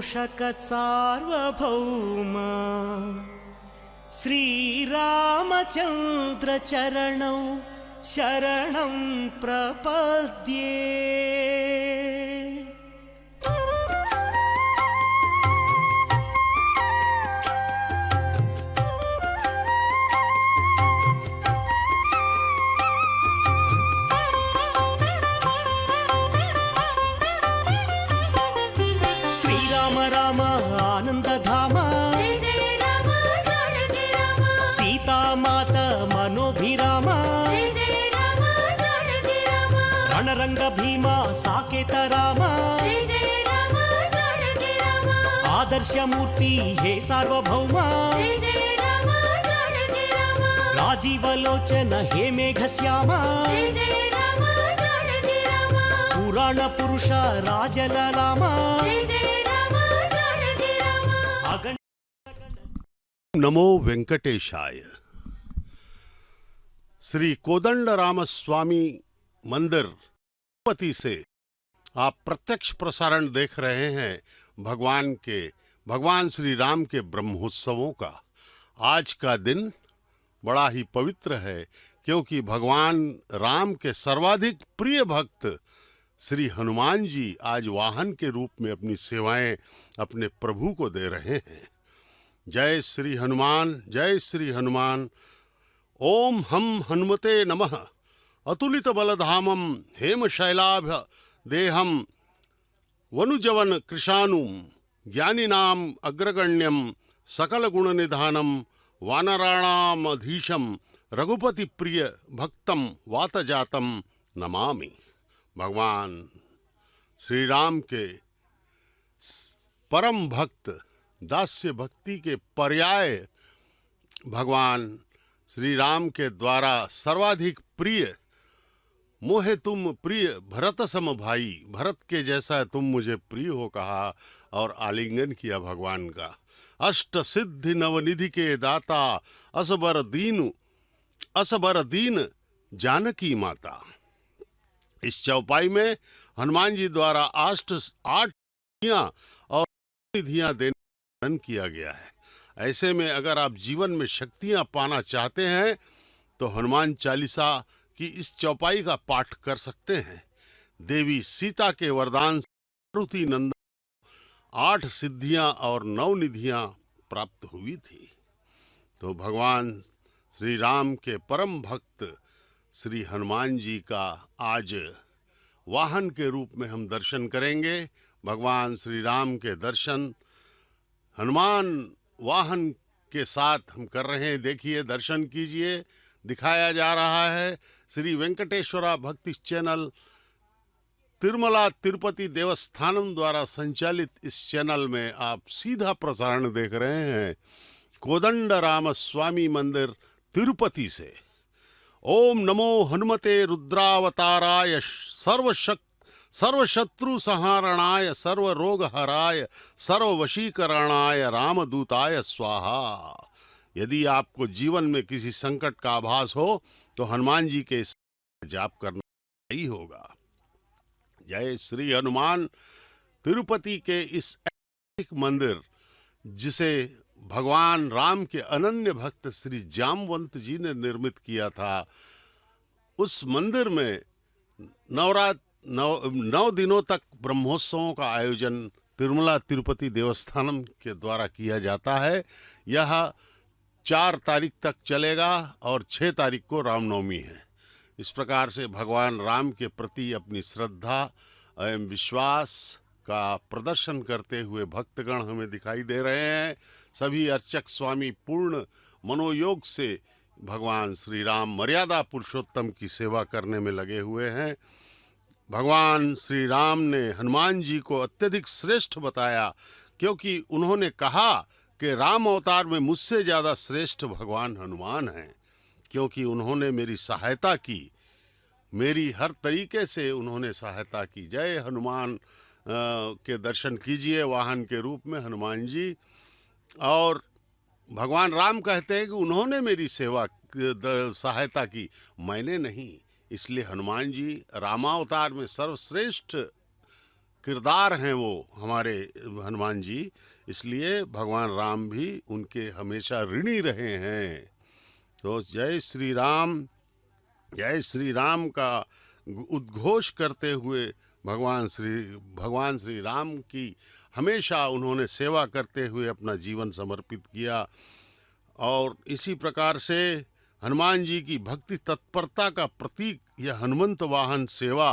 पोषक सार्वभौम श्रीरामचन्द्र चरणौ शरणं प्रपद्ये। श्रीराम राम आनंदधाम, जय जय राम जानकी राम, सीता मात मनोभिराम, जय जय राम जानकी राम, रणरंग भीमा साकेत राम, जय जय राम जानकी राम, आदर्शमूर्ति हे सार्वभौम, जय जय राम जानकी राम, राजीवलोचन हे मेघश्याम, जय जय राम जानकी राम, पुराण पुरुष राजललाम, जय जय राम जानकी राम। अगण नमो वेंकटेशाय। श्री कोदंड रामस्वामी मंदिर तिरुपति से आप प्रत्यक्ष प्रसारण देख रहे हैं भगवान श्री राम के ब्रह्मोत्सवों का। आज का दिन बड़ा ही पवित्र है क्योंकि भगवान राम के सर्वाधिक प्रिय भक्त श्री हनुमान जी आज वाहन के रूप में अपनी सेवाएं अपने प्रभु को दे रहे हैं। जय श्री हनुमान, जय श्री हनुमान। ओम हम हनुमते नमः। अतुलित बलधामम हेमशैलाभ देहम वनुजवन कृशानुम ज्ञानिनाम अग्रगण्यम सकल गुण निधानम वानराणाम अधीशम रघुपति प्रिय भक्तम वातजातम नमामि। भगवान श्री राम के परम भक्त दास्य भक्ति के पर्याय भगवान श्री राम के द्वारा सर्वाधिक प्रिय मोहे तुम प्रिय भरत सम भाई, भरत के जैसा तुम मुझे प्रिय हो कहा और आलिंगन किया भगवान का। अष्ट सिद्धि नवनिधि के दाता असबर दीन जानकी माता। इस चौपाई में हनुमान जी द्वारा आठ निधियां और निधियां देने किया गया है। ऐसे में अगर आप जीवन में शक्तियां पाना चाहते हैं तो हनुमान चालीसा की इस चौपाई का पाठ कर सकते हैं। देवी सीता के वरदान से मारुति नंदन 8 सिद्धियां और 9 निधियां प्राप्त हुई थी। तो भगवान श्री राम के परम भक्त श्री हनुमान जी का आज वाहन के रूप में हम दर्शन करेंगे। भगवान श्री राम के दर्शन हनुमान वाहन के साथ हम कर रहे हैं। देखिए, दर्शन कीजिए, दिखाया जा रहा है। श्री वेंकटेश्वरा भक्ति चैनल तिरुमला तिरुपति देवस्थानम द्वारा संचालित इस चैनल में आप सीधा प्रसारण देख रहे हैं कोदंड राम स्वामी मंदिर तिरुपति से। ओम नमो हनुमते रुद्रावताराय सर्वशत्रु संहारणाय सर्वरोगहराय सर्ववशीकरणाय रामदूताय स्वाहा। यदि आपको जीवन में किसी संकट का आभास हो तो हनुमान जी के जाप करना ही होगा। जय श्री हनुमान। तिरुपति के इस ऐतिहासिक मंदिर जिसे भगवान राम के अनन्य भक्त श्री जामवंत जी ने निर्मित किया था, उस मंदिर में 9 दिनों तक ब्रह्मोत्सवों का आयोजन तिरुमला तिरुपति देवस्थानम के द्वारा किया जाता है। यह 4 तारीख तक चलेगा और 6 तारीख को रामनवमी है। इस प्रकार से भगवान राम के प्रति अपनी श्रद्धा एवं विश्वास का प्रदर्शन करते हुए भक्तगण हमें दिखाई दे रहे हैं। सभी अर्चक स्वामी पूर्ण मनोयोग से भगवान श्री राम मर्यादा पुरुषोत्तम की सेवा करने में लगे हुए हैं। भगवान श्री राम ने हनुमान जी को अत्यधिक श्रेष्ठ बताया क्योंकि उन्होंने कहा कि राम अवतार में मुझसे ज़्यादा श्रेष्ठ भगवान हनुमान हैं, क्योंकि उन्होंने मेरी सहायता की, मेरी हर तरीके से उन्होंने सहायता की। जय हनुमान के दर्शन कीजिए वाहन के रूप में हनुमान जी। और भगवान राम कहते हैं कि उन्होंने मेरी सहायता की, मैंने नहीं। इसलिए हनुमान जी रामावतार में सर्वश्रेष्ठ किरदार हैं वो हमारे हनुमान जी, इसलिए भगवान राम भी उनके हमेशा ऋणी रहे हैं। तो जय श्री राम का उद्घोष करते हुए भगवान श्री राम की हमेशा उन्होंने सेवा करते हुए अपना जीवन समर्पित किया। और इसी प्रकार से हनुमान जी की भक्ति तत्परता का प्रतीक यह हनुमंत वाहन सेवा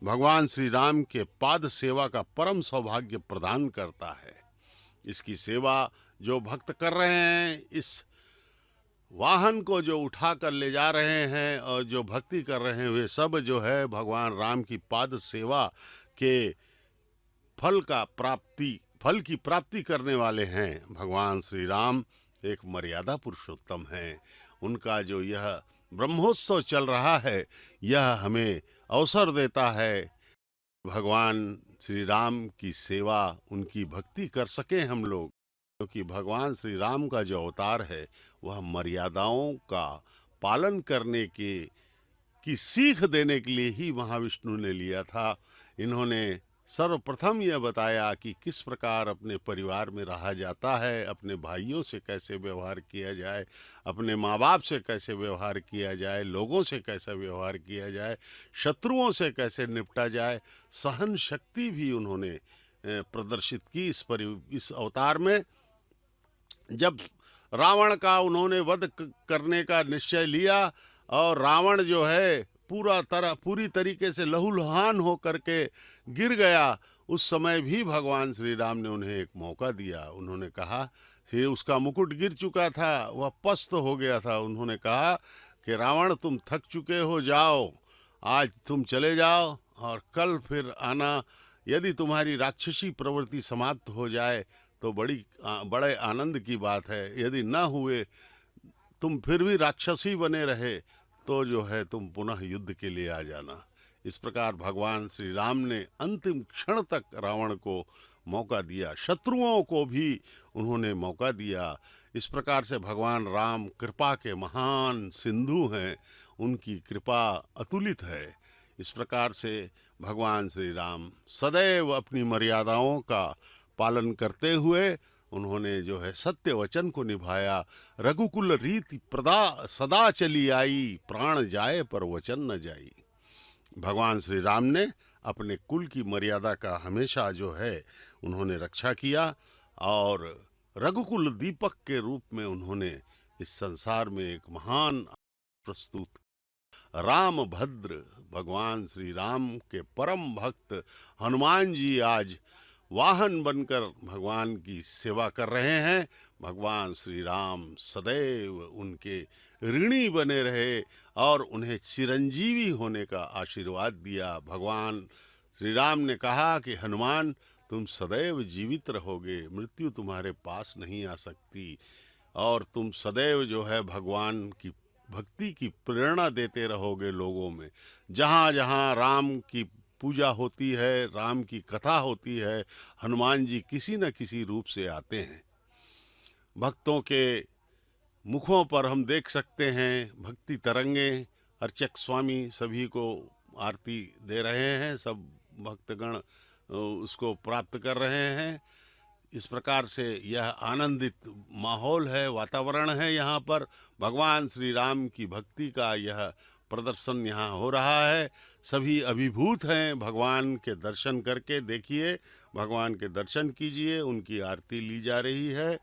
भगवान श्री राम के पाद सेवा का परम सौभाग्य प्रदान करता है। इसकी सेवा जो भक्त कर रहे हैं, इस वाहन को जो उठा कर ले जा रहे हैं और जो भक्ति कर रहे हैं, वे सब जो है भगवान राम की पाद सेवा के फल की प्राप्ति करने वाले हैं। भगवान श्री राम एक मर्यादा पुरुषोत्तम हैं। उनका जो यह ब्रह्मोत्सव चल रहा है, यह हमें अवसर देता है भगवान श्री राम की सेवा, उनकी भक्ति कर सकें हम लोग, क्योंकि भगवान श्री राम का जो अवतार है वह मर्यादाओं का पालन करने की सीख देने के लिए ही महाविष्णु ने लिया था। इन्होंने सर्वप्रथम यह बताया कि किस प्रकार अपने परिवार में रहा जाता है, अपने भाइयों से कैसे व्यवहार किया जाए, अपने माँ बाप से कैसे व्यवहार किया जाए, लोगों से कैसा व्यवहार किया जाए, शत्रुओं से कैसे निपटा जाए। सहन शक्ति भी उन्होंने प्रदर्शित की इस अवतार में। जब रावण का उन्होंने वध करने का निश्चय लिया और रावण जो है पूरी तरीके से लहूलुहान हो करके गिर गया, उस समय भी भगवान श्री राम ने उन्हें एक मौका दिया। उन्होंने कहा, फिर उसका मुकुट गिर चुका था, वह पस्त हो गया था। उन्होंने कहा कि रावण तुम थक चुके हो, जाओ, आज तुम चले जाओ और कल फिर आना। यदि तुम्हारी राक्षसी प्रवृत्ति समाप्त हो जाए तो बड़े आनंद की बात है, यदि न हुए, तुम फिर भी राक्षसी बने रहे, तो जो है तुम पुनः युद्ध के लिए आ जाना। इस प्रकार भगवान श्री राम ने अंतिम क्षण तक रावण को मौका दिया, शत्रुओं को भी उन्होंने मौका दिया। इस प्रकार से भगवान राम कृपा के महान सिंधु हैं, उनकी कृपा अतुलित है। इस प्रकार से भगवान श्री राम सदैव अपनी मर्यादाओं का पालन करते हुए उन्होंने जो है सत्य वचन को निभाया। रघुकुल रीति प्रदा सदा चली आई, प्राण जाए पर वचन न जाई। भगवान श्री राम ने अपने कुल की मर्यादा का हमेशा जो है उन्होंने रक्षा किया और रघुकुल दीपक के रूप में उन्होंने इस संसार में एक महान प्रस्तुत। राम भद्र भगवान श्री राम के परम भक्त हनुमान जी आज वाहन बनकर भगवान की सेवा कर रहे हैं। भगवान श्री राम सदैव उनके ऋणी बने रहे और उन्हें चिरंजीवी होने का आशीर्वाद दिया। भगवान श्री राम ने कहा कि हनुमान, तुम सदैव जीवित रहोगे, मृत्यु तुम्हारे पास नहीं आ सकती और तुम सदैव जो है भगवान की भक्ति की प्रेरणा देते रहोगे लोगों में। जहाँ जहाँ राम की पूजा होती है, राम की कथा होती है, हनुमान जी किसी न किसी रूप से आते हैं। भक्तों के मुखों पर हम देख सकते हैं भक्ति तरंगे। अर्चक स्वामी सभी को आरती दे रहे हैं, सब भक्तगण उसको प्राप्त कर रहे हैं। इस प्रकार से यह आनंदित माहौल है, वातावरण है। यहाँ पर भगवान श्री राम की भक्ति का यह प्रदर्शन यहाँ हो रहा है। सभी अभिभूत हैं भगवान के दर्शन करके। देखिए, भगवान के दर्शन कीजिए, उनकी आरती ली जा रही है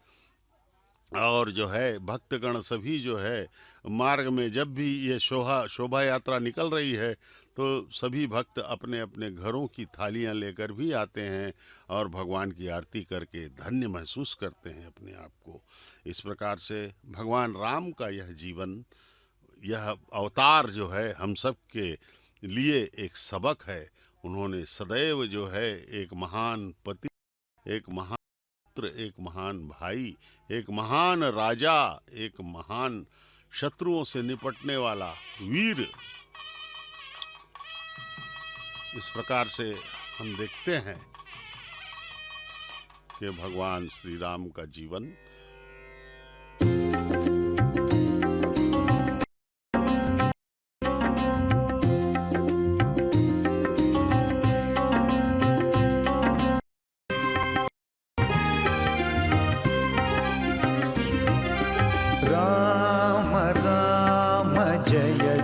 और जो है भक्तगण सभी जो है मार्ग में जब भी ये शोभा यात्रा निकल रही है तो सभी भक्त अपने अपने घरों की थालियां लेकर भी आते हैं और भगवान की आरती करके धन्य महसूस करते हैं अपने आप को। इस प्रकार से भगवान राम का यह जीवन, यह अवतार जो है हम सब के लिए एक सबक है। उन्होंने सदैव जो है एक महान पति, एक महान पुत्र, एक महान भाई, एक महान राजा, एक महान शत्रुओं से निपटने वाला वीर, इस प्रकार से हम देखते हैं कि भगवान श्री राम का जीवन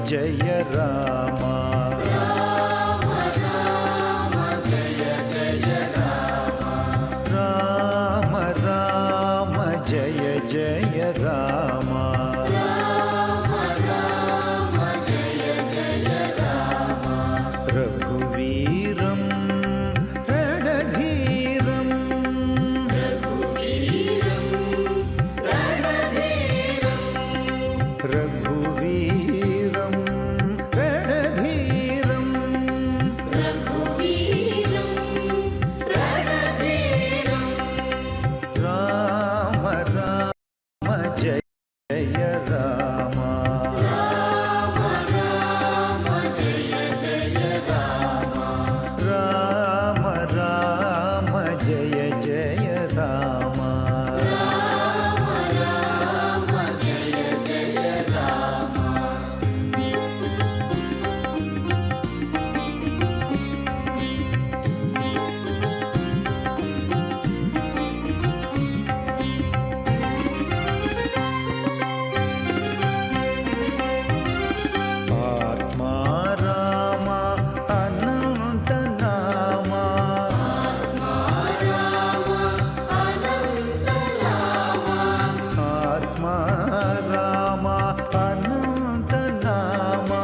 जय राम राम राम जय जय राम रघुवीरं रणधीरं रघुवीरं रणधीरं राम राम जय जय राम राम राम जय जय राम आत्मा राम अनंत नामा आत्मा राम अनंत नामा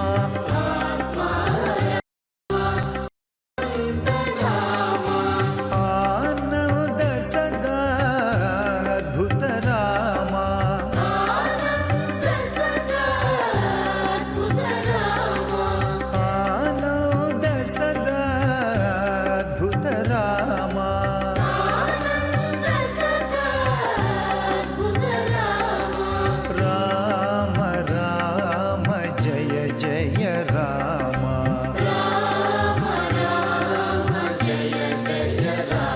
आनंद सदा अद्भुत रामा आनंद सदा अद्भुत रामा राम राम जय जय राम राम राम जय जय राम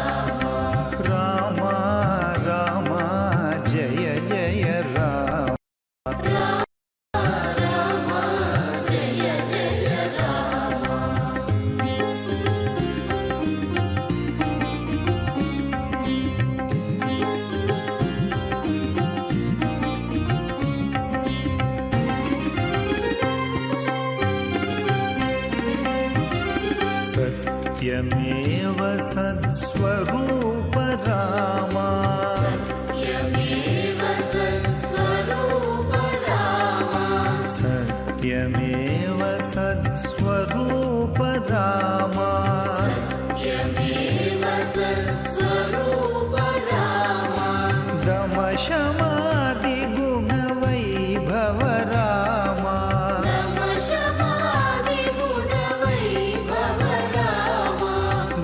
सत्यमेव सत्स्वरूप रामा सत्यमेव सत्स्वरूप रामा दमशमादि गुण वैभव रामा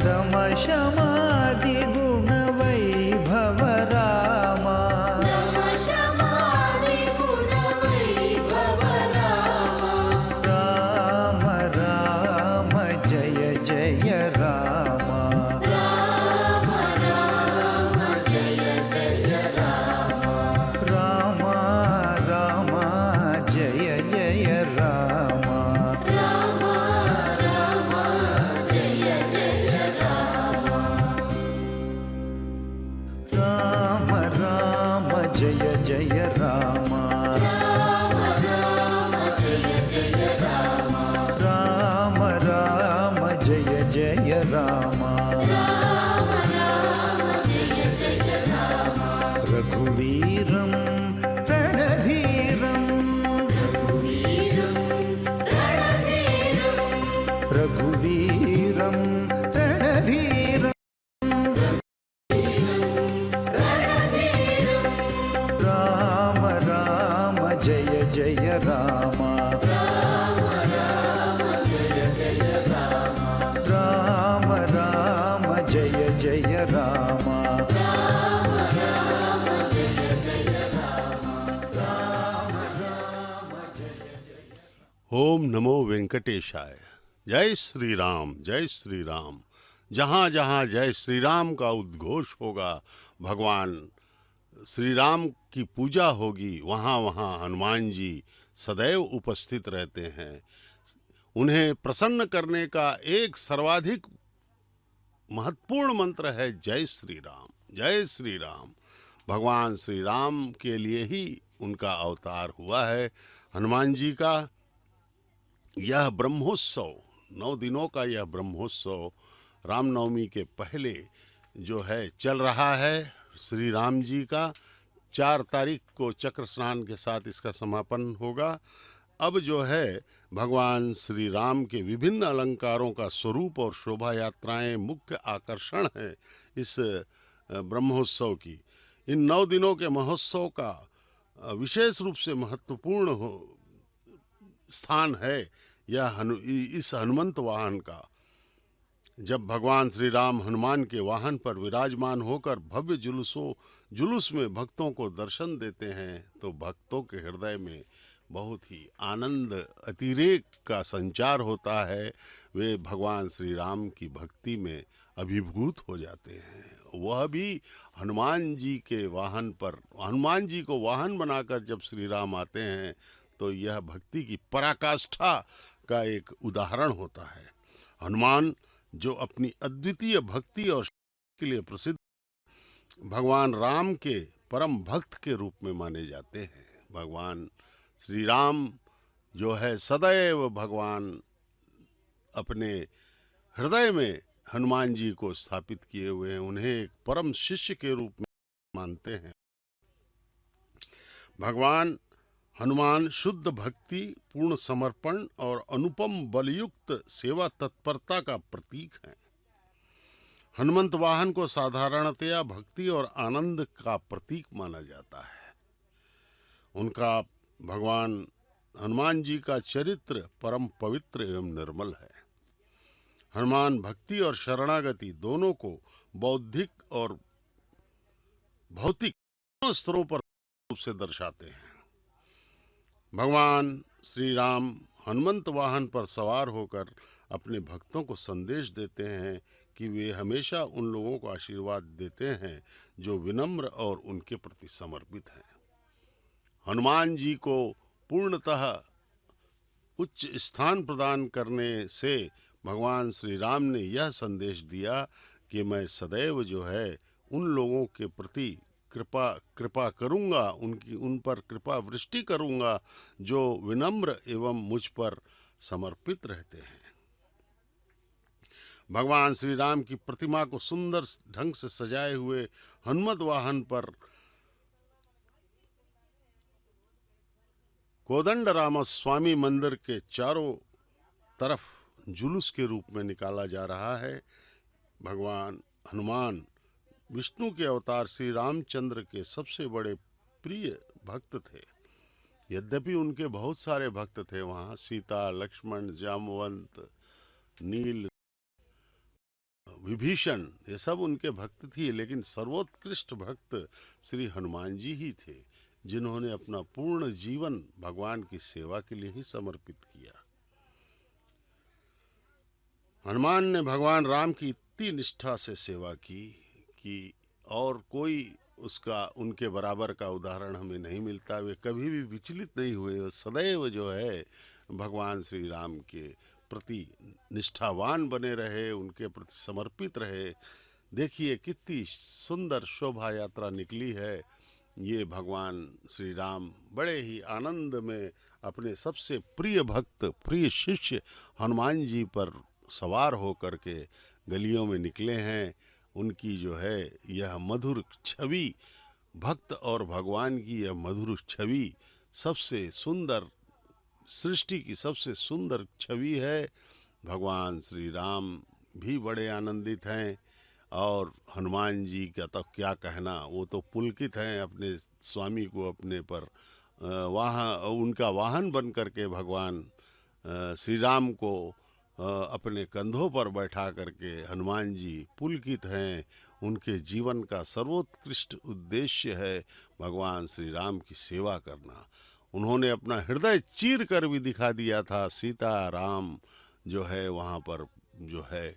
दमशमादि गुण वैभव रामा राम राम जय जय राम राम राम जय जय राम राम राम जय जय राम राम राम जय जय राम रघुवीरं रणधीरं रघुवीरं रणधीरं राम राम जय जय राम राम राम जय जय राम ओम नमो वेंकटेशाय। जय श्री राम, जय श्री राम। जहाँ जहाँ जय श्री राम का उद्घोष होगा, भगवान श्री राम की पूजा होगी, वहाँ वहाँ हनुमान जी सदैव उपस्थित रहते हैं। उन्हें प्रसन्न करने का एक सर्वाधिक महत्वपूर्ण मंत्र है जय श्री राम, जय श्री राम। भगवान श्री राम के लिए ही उनका अवतार हुआ है। हनुमान जी का यह ब्रह्मोत्सव 9 दिनों का यह ब्रह्मोत्सव रामनवमी के पहले जो है चल रहा है। श्री राम जी का 4 तारीख को चक्र स्नान के साथ इसका समापन होगा। अब जो है भगवान श्री राम के विभिन्न अलंकारों का स्वरूप और शोभा यात्राएं मुख्य आकर्षण है इस ब्रह्मोत्सव की। इन 9 दिनों के महोत्सव का विशेष रूप से महत्वपूर्ण स्थान है इस हनुमंत वाहन का। जब भगवान श्री राम हनुमान के वाहन पर विराजमान होकर भव्य जुलूस में भक्तों को दर्शन देते हैं तो भक्तों के हृदय में बहुत ही आनंद अतिरेक का संचार होता है। वे भगवान श्री राम की भक्ति में अभिभूत हो जाते हैं। वह भी हनुमान जी के वाहन पर, हनुमान जी को वाहन बनाकर जब श्री राम आते हैं तो यह भक्ति की पराकाष्ठा का एक उदाहरण होता है। हनुमान जो अपनी अद्वितीय भक्ति और के लिए प्रसिद्ध भगवान राम के परम भक्त के रूप में माने जाते हैं। भगवान श्री राम जो है सदैव भगवान अपने हृदय में हनुमान जी को स्थापित किए हुए हैं, उन्हें एक परम शिष्य के रूप में मानते हैं। भगवान हनुमान शुद्ध भक्ति, पूर्ण समर्पण और अनुपम बलयुक्त सेवा तत्परता का प्रतीक है। हनुमंत वाहन को साधारणतया भक्ति और आनंद का प्रतीक माना जाता है। उनका भगवान हनुमान जी का चरित्र परम पवित्र एवं निर्मल है। हनुमान भक्ति और शरणागति दोनों को बौद्धिक और भौतिक स्तरों पर रूप से दर्शाते हैं। भगवान श्री राम हनुमंत वाहन पर सवार होकर अपने भक्तों को संदेश देते हैं कि वे हमेशा उन लोगों को आशीर्वाद देते हैं जो विनम्र और उनके प्रति समर्पित हैं। हनुमान जी को पूर्णतः उच्च स्थान प्रदान करने से भगवान श्री राम ने यह संदेश दिया कि मैं सदैव जो है उन लोगों के प्रति कृपा करूंगा, उन पर कृपा वृष्टि करूंगा जो विनम्र एवं मुझ पर समर्पित रहते हैं। भगवान श्री राम की प्रतिमा को सुंदर ढंग से सजाए हुए हनुमत वाहन पर कोदंडराम स्वामी मंदिर के चारों तरफ जुलूस के रूप में निकाला जा रहा है। भगवान हनुमान विष्णु के अवतार श्री रामचंद्र के सबसे बड़े प्रिय भक्त थे। यद्यपि उनके बहुत सारे भक्त थे वहाँ, सीता, लक्ष्मण, जामवंत, नील, विभीषण, ये सब उनके भक्त थे, लेकिन सर्वोत्कृष्ट भक्त श्री हनुमान जी ही थे जिन्होंने अपना पूर्ण जीवन भगवान की सेवा के लिए ही समर्पित किया। हनुमान ने भगवान राम की इतनी निष्ठा से सेवा की कि और कोई उसका उनके बराबर का उदाहरण हमें नहीं मिलता। वे कभी भी विचलित नहीं हुए, सदैव जो है भगवान श्री राम के प्रति निष्ठावान बने रहे, उनके प्रति समर्पित रहे। देखिए कितनी सुंदर शोभा यात्रा निकली है। ये भगवान श्री राम बड़े ही आनंद में अपने सबसे प्रिय भक्त, प्रिय शिष्य हनुमान जी पर सवार होकर के गलियों में निकले हैं। उनकी जो है यह मधुर छवि, भक्त और भगवान की यह मधुर छवि सबसे सुंदर, सृष्टि की सबसे सुंदर छवि है। भगवान श्री राम भी बड़े आनंदित हैं और हनुमान जी का तो क्या कहना, वो तो पुलकित हैं अपने स्वामी को अपने पर उनका वाहन बन करके भगवान श्री राम को अपने कंधों पर बैठा करके हनुमान जी पुलकित हैं। उनके जीवन का सर्वोत्कृष्ट उद्देश्य है भगवान श्री राम की सेवा करना। उन्होंने अपना हृदय चीर कर भी दिखा दिया था। सीता राम जो है वहाँ पर जो है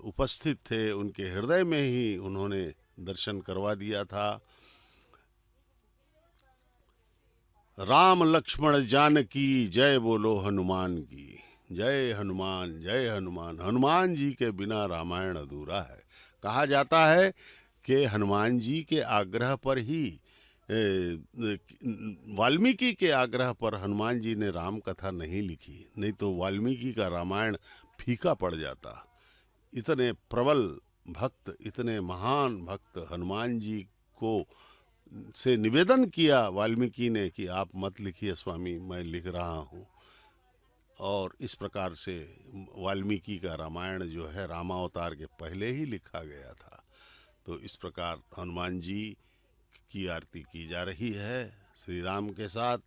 उपस्थित थे, उनके हृदय में ही उन्होंने दर्शन करवा दिया था। राम लक्ष्मण जानकी जय बोलो हनुमान की, जय हनुमान जय हनुमान। हनुमान जी के बिना रामायण अधूरा है। कहा जाता है कि हनुमान जी के आग्रह पर ही वाल्मीकि के आग्रह पर हनुमान जी ने राम कथा नहीं लिखी, नहीं तो वाल्मीकि का रामायण फीका पड़ जाता। इतने प्रबल भक्त, इतने महान भक्त हनुमान जी को से निवेदन किया वाल्मीकि ने कि आप मत लिखिए स्वामी, मैं लिख रहा हूँ। और इस प्रकार से वाल्मीकि का रामायण जो है रामावतार के पहले ही लिखा गया था। तो इस प्रकार हनुमान जी की आरती की जा रही है श्री राम के साथ,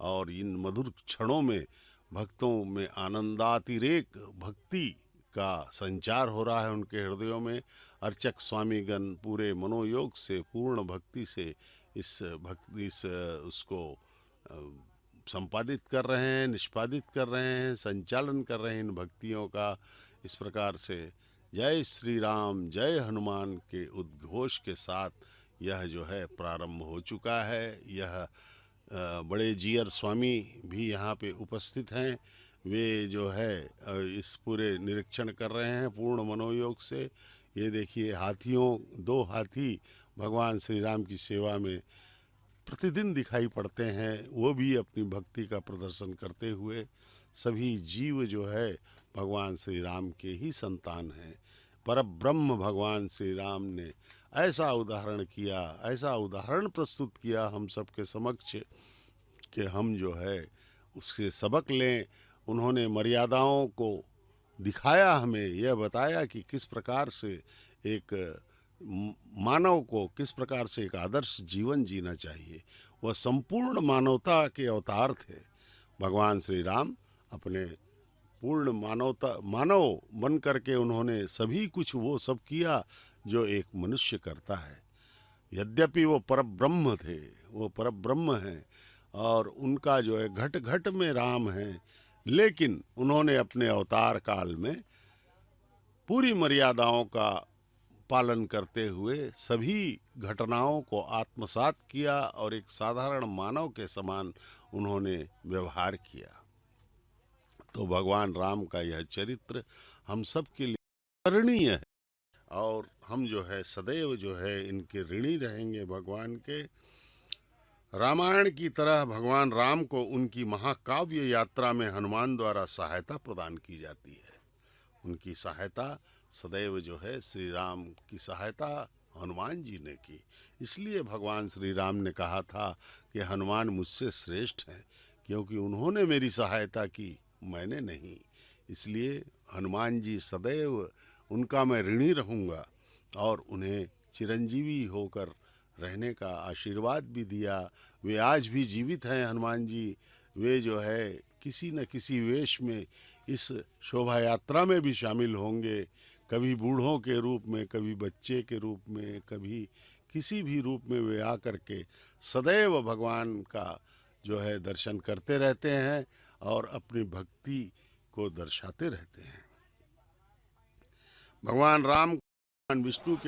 और इन मधुर क्षणों में भक्तों में आनंदातिरेक भक्ति का संचार हो रहा है उनके हृदयों में। अर्चक स्वामीगण पूरे मनोयोग से, पूर्ण भक्ति से उसको संपादित कर रहे हैं, निष्पादित कर रहे हैं, संचालन कर रहे हैं इन भक्तियों का। इस प्रकार से जय श्री राम, जय हनुमान के उद्घोष के साथ यह जो है प्रारंभ हो चुका है। यह बड़े जीयर स्वामी भी यहाँ पे उपस्थित हैं। वे जो है इस पूरे निरीक्षण कर रहे हैं पूर्ण मनोयोग से। ये देखिए दो हाथी भगवान श्री राम की सेवा में प्रतिदिन दिखाई पड़ते हैं, वो भी अपनी भक्ति का प्रदर्शन करते हुए। सभी जीव जो है भगवान श्री राम के ही संतान हैं। परब्रह्म भगवान श्री राम ने ऐसा उदाहरण किया, ऐसा उदाहरण प्रस्तुत किया हम सबके समक्ष कि हम जो है उससे सबक लें। उन्होंने मर्यादाओं को दिखाया, हमें यह बताया कि किस प्रकार से एक मानव को, किस प्रकार से एक आदर्श जीवन जीना चाहिए। वह संपूर्ण मानवता के अवतार थे भगवान श्री राम। अपने पूर्ण मानव बन करके उन्होंने सभी कुछ वो सब किया जो एक मनुष्य करता है। यद्यपि वो परब्रह्म थे, वो परब्रह्म हैं और उनका जो है घट घट में राम है, लेकिन उन्होंने अपने अवतार काल में पूरी मर्यादाओं का पालन करते हुए सभी घटनाओं को आत्मसात किया और एक साधारण मानव के समान उन्होंने व्यवहार किया। तो भगवान राम का यह चरित्र हम सब के लिए स्मरणीय है और हम जो है सदैव जो है इनके ऋणी रहेंगे भगवान के। रामायण की तरह भगवान राम को उनकी महाकाव्य यात्रा में हनुमान द्वारा सहायता प्रदान की जाती है। उनकी सहायता सदैव जो है श्री राम की सहायता हनुमान जी ने की। इसलिए भगवान श्री राम ने कहा था कि हनुमान मुझसे श्रेष्ठ हैं, क्योंकि उन्होंने मेरी सहायता की, मैंने नहीं। इसलिए हनुमान जी सदैव उनका मैं ऋणी रहूँगा और उन्हें चिरंजीवी होकर रहने का आशीर्वाद भी दिया। वे आज भी जीवित हैं हनुमान जी। वे जो है किसी न किसी वेश में इस शोभा यात्रा में भी शामिल होंगे, कभी बूढ़ों के रूप में, कभी बच्चे के रूप में, कभी किसी भी रूप में वे आकर के सदैव भगवान का जो है दर्शन करते रहते हैं और अपनी भक्ति को दर्शाते रहते हैं। भगवान राम, भगवान विष्णु के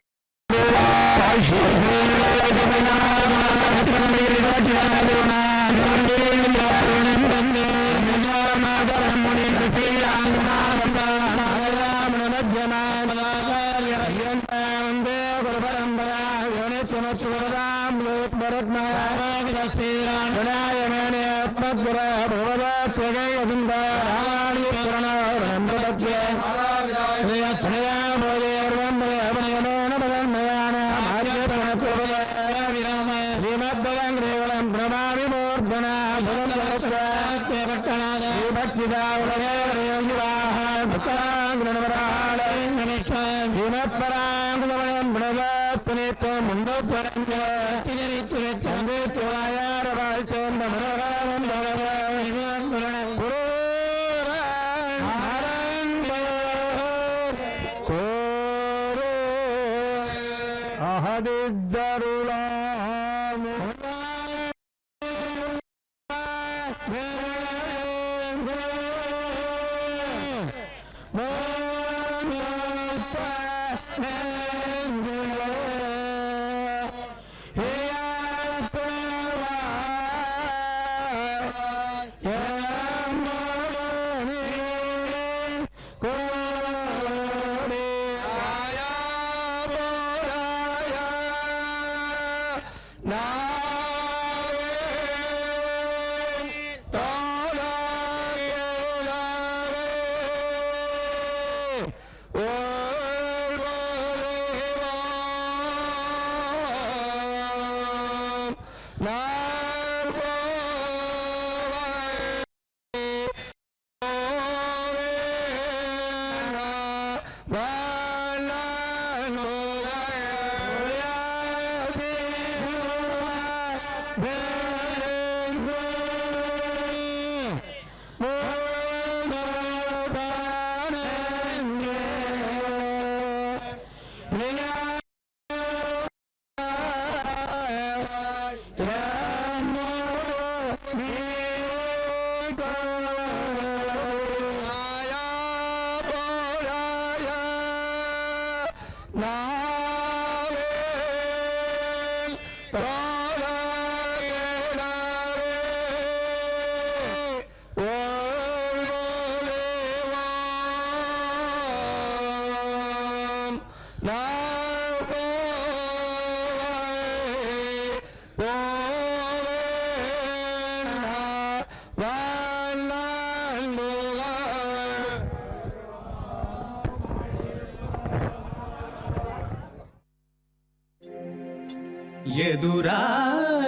ఎదురా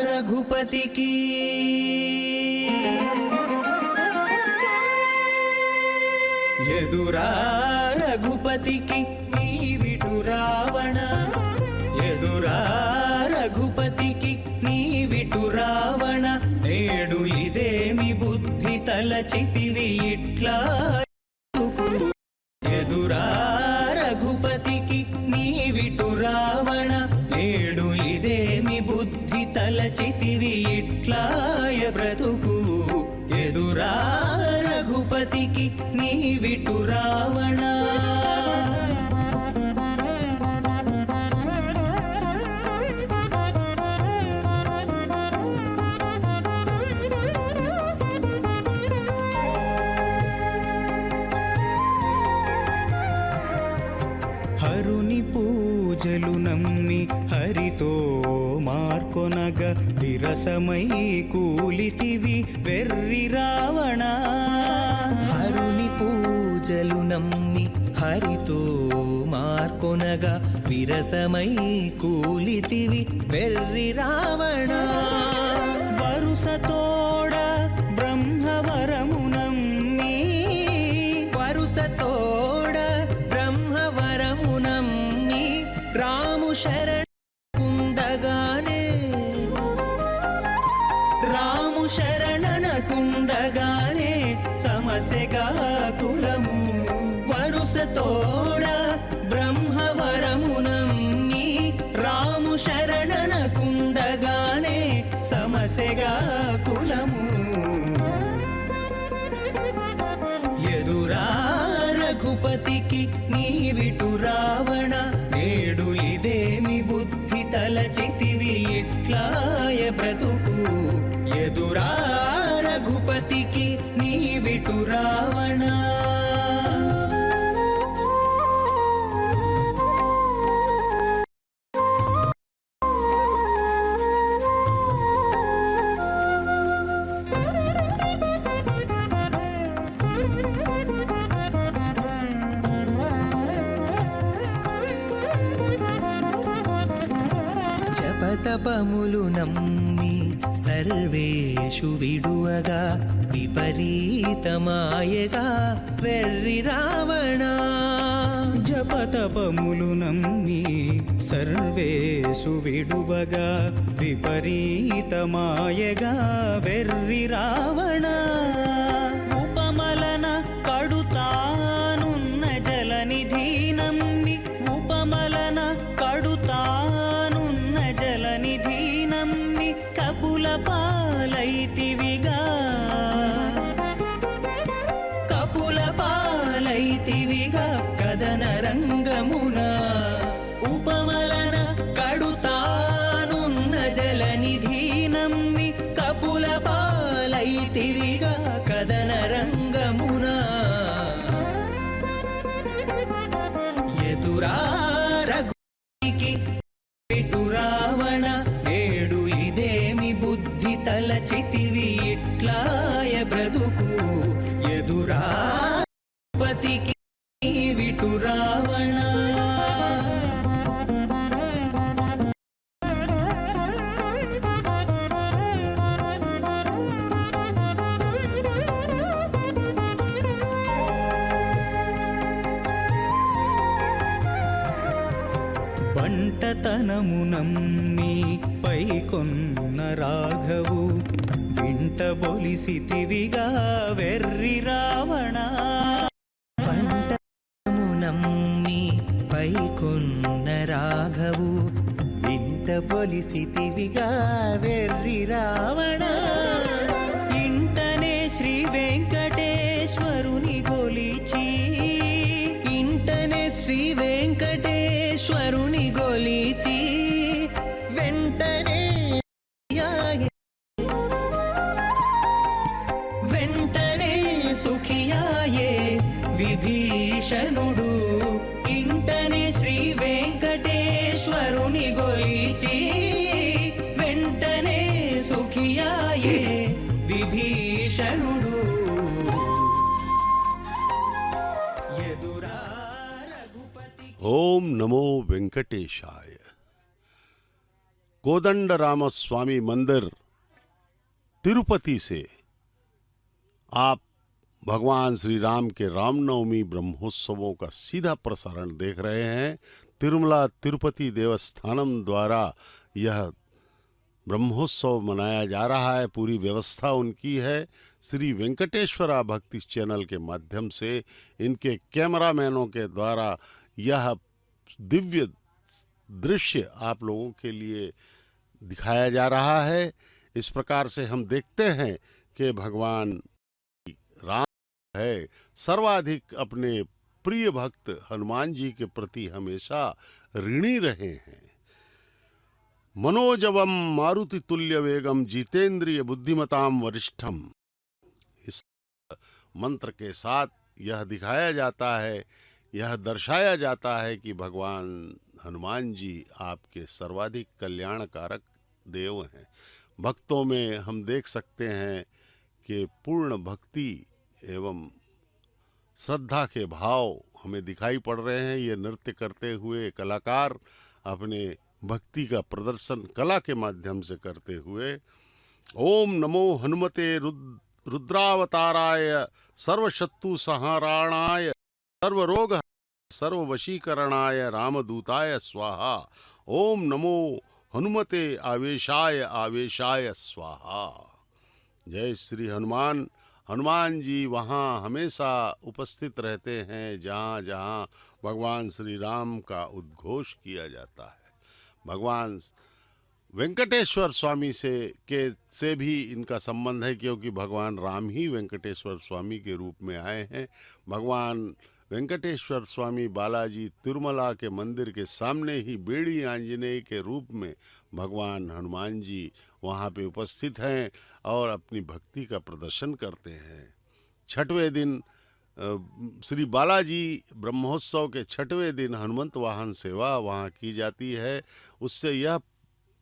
రఘుపతికి ఎదురా రఘుపతికి నీవిటు రావణ ఎదురా రఘుపతికి నీవిటు రావణ నేడు ఇదేమి బుద్ధి తలచితివి ఇట్లా ఎదురా రఘుపతికి నీవిటు రావణ నేడు ఇదేమి బుద్ధి తలచితివి ఇట్లాయ బ్రతుకు ఎదురా రఘుపతికి నీవిటు రావణ హరుని పూజలు నమ్మి హరితో మార్కొనగ విరసమై కూలితివి వెర్రి రావణ హరుని పూజలు నమ్మి హరితో మార్కొనగా విరసమై కూలితివి వెర్రి రావణ వరుసతోడ బ్రహ్మవరము నమ్మి వరుసతోడ బ్రహ్మవరము నమ్మి రాము శరణకుండగానే రాము శరణనకుండగానే సమస్యగా కులము వరుసతోడ బ్రహ్మవరము నమ్మి రాము శరణనకుండగానే సమస్యగా కులము ఎదురా రఘుపతికి నీవిటు రావణ నేడు ఇదేమి బుద్ధి తలచితివి ఇట్లాయ బ్రతుకు ఎదురా రఘుపతికి నీవిటు రావణ జపతపములు నమ్మి సర్వేషు విడువగా విపరీతమాయగా వెర్రి రావణ జపతపములు నమ్మి సర్వేషు విడువగా విపరీతమాయగా వెర్రి రావణ ఉపమలన కడుతానున్న జలనిధి నమ్మి ఉపమలన కడుతానున్న జలనిధి నమ్మి కపుల పాలైతివిగా కపుల పాలైతివిగా కదన రంగమున ఉపమలన కడుతానున్న జలనిధి నమ్మి కపుల పాలైతివిగా కదన రంగమున ఎదురా రఘుపతికి ఇటు రావణ నేడు ఇదేమి బుద్ధి తలచితివి ఇట్లాయ బ్రతుకు ఎదురా రఘుపతికి విటు రావణ బంటతనమునమ్మి పైకొన్న రాఘవు వింట బొలిసితివిగా వెర్రి రావణ బంటతనమునమ్మి పైకొన్న రాఘవు వింట బొలిసితివిగా వెర్రి రావణ ఇంటనే శ్రీ వెంకటేశ్వరుని గొలిచి ఇంటనే శ్రీ వెంకటేశ్వరుని గొలిచి వెంటనే వెంటనే సుఖియాయే విభీషణుడు ఇంటనే శ్రీ వెంకటేశ్వరుని గొలిచి వెంటనే సుఖియాయే విభీషణుడు ఎదురా రఘుపతి ओम नमो वेंकटेशाय। कोदंड रामस्वामी मंदिर तिरुपति से आप भगवान श्री राम के रामनवमी ब्रह्मोत्सवों का सीधा प्रसारण देख रहे हैं। तिरुमला तिरुपति देवस्थानम द्वारा यह ब्रह्मोत्सव मनाया जा रहा है। पूरी व्यवस्था उनकी है। श्री वेंकटेश्वरा भक्ति चैनल के माध्यम से इनके कैमरामैनों के द्वारा यह दिव्य दृश्य आप लोगों के लिए दिखाया जा रहा है। इस प्रकार से हम देखते हैं कि भगवान राम है सर्वाधिक अपने प्रिय भक्त हनुमान जी के प्रति हमेशा ऋणी रहे हैं। मनोजवम मारुति तुल्य वेगम जितेंद्रिय बुद्धिमताम वरिष्ठम, इस मंत्र के साथ यह दिखाया जाता है, यह दर्शाया जाता है कि भगवान हनुमान जी आपके सर्वाधिक कल्याणकारक देव हैं। भक्तों में हम देख सकते हैं कि पूर्ण भक्ति एवं श्रद्धा के भाव हमें दिखाई पड़ रहे हैं। ये नृत्य करते हुए कलाकार अपने भक्ति का प्रदर्शन कला के माध्यम से करते हुए ओम नमो हनुमते रुद्रावताराय सर्वशत्रु संहाराणाय सर्वरोग सर्ववशीकरणाय रामदूताय स्वाहा। ओम नमो हनुमते आवेशाय आवेशाय स्वाहा। जय श्री हनुमान। हनुमान जी वहाँ हमेशा उपस्थित रहते हैं जहाँ जहाँ भगवान श्री राम का उद्घोष किया जाता है। भगवान वेंकटेश्वर स्वामी से भी इनका संबंध है, क्योंकि भगवान राम ही वेंकटेश्वर स्वामी के रूप में आए हैं। भगवान वेंकटेश्वर स्वामी बालाजी तिरुमला के मंदिर के सामने ही बेड़ी आंजनेय के रूप में भगवान हनुमान जी वहाँ पे उपस्थित हैं और अपनी भक्ति का प्रदर्शन करते हैं। छठवें दिन श्री बालाजी ब्रह्मोत्सव के छठवें दिन हनुमंत वाहन सेवा वहाँ की जाती है। उससे यह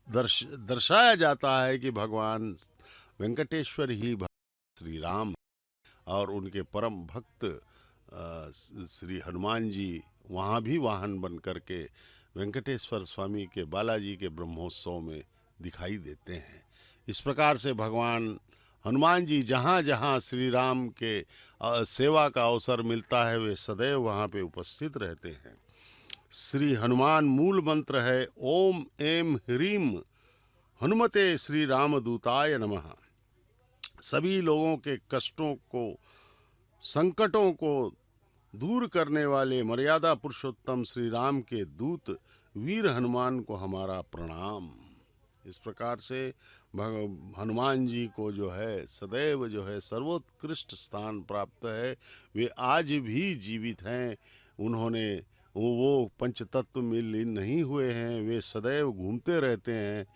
दर्शाया जाता है कि भगवान वेंकटेश्वर ही श्री राम और उनके परम भक्त श्री हनुमान जी वहाँ भी वाहन बन करके वेंकटेश्वर स्वामी के बालाजी के ब्रह्मोत्सव में दिखाई देते हैं। इस प्रकार से भगवान हनुमान जी जहाँ जहाँ श्री राम के सेवा का अवसर मिलता है वे सदैव वहाँ पे उपस्थित रहते हैं। श्री हनुमान मूल मंत्र है ओम ऐं ह्रीं हनुमते श्री रामदूताय नमः। सभी लोगों के कष्टों को संकटों को दूर करने वाले मर्यादा पुरुषोत्तम श्री राम के दूत वीर हनुमान को हमारा प्रणाम। इस प्रकार से हनुमान जी को जो है सदैव जो है सर्वोत्कृष्ट स्थान प्राप्त है। वे आज भी जीवित हैं। उन्होंने वो पंचतत्व में लीन नहीं हुए हैं। वे सदैव घूमते रहते हैं।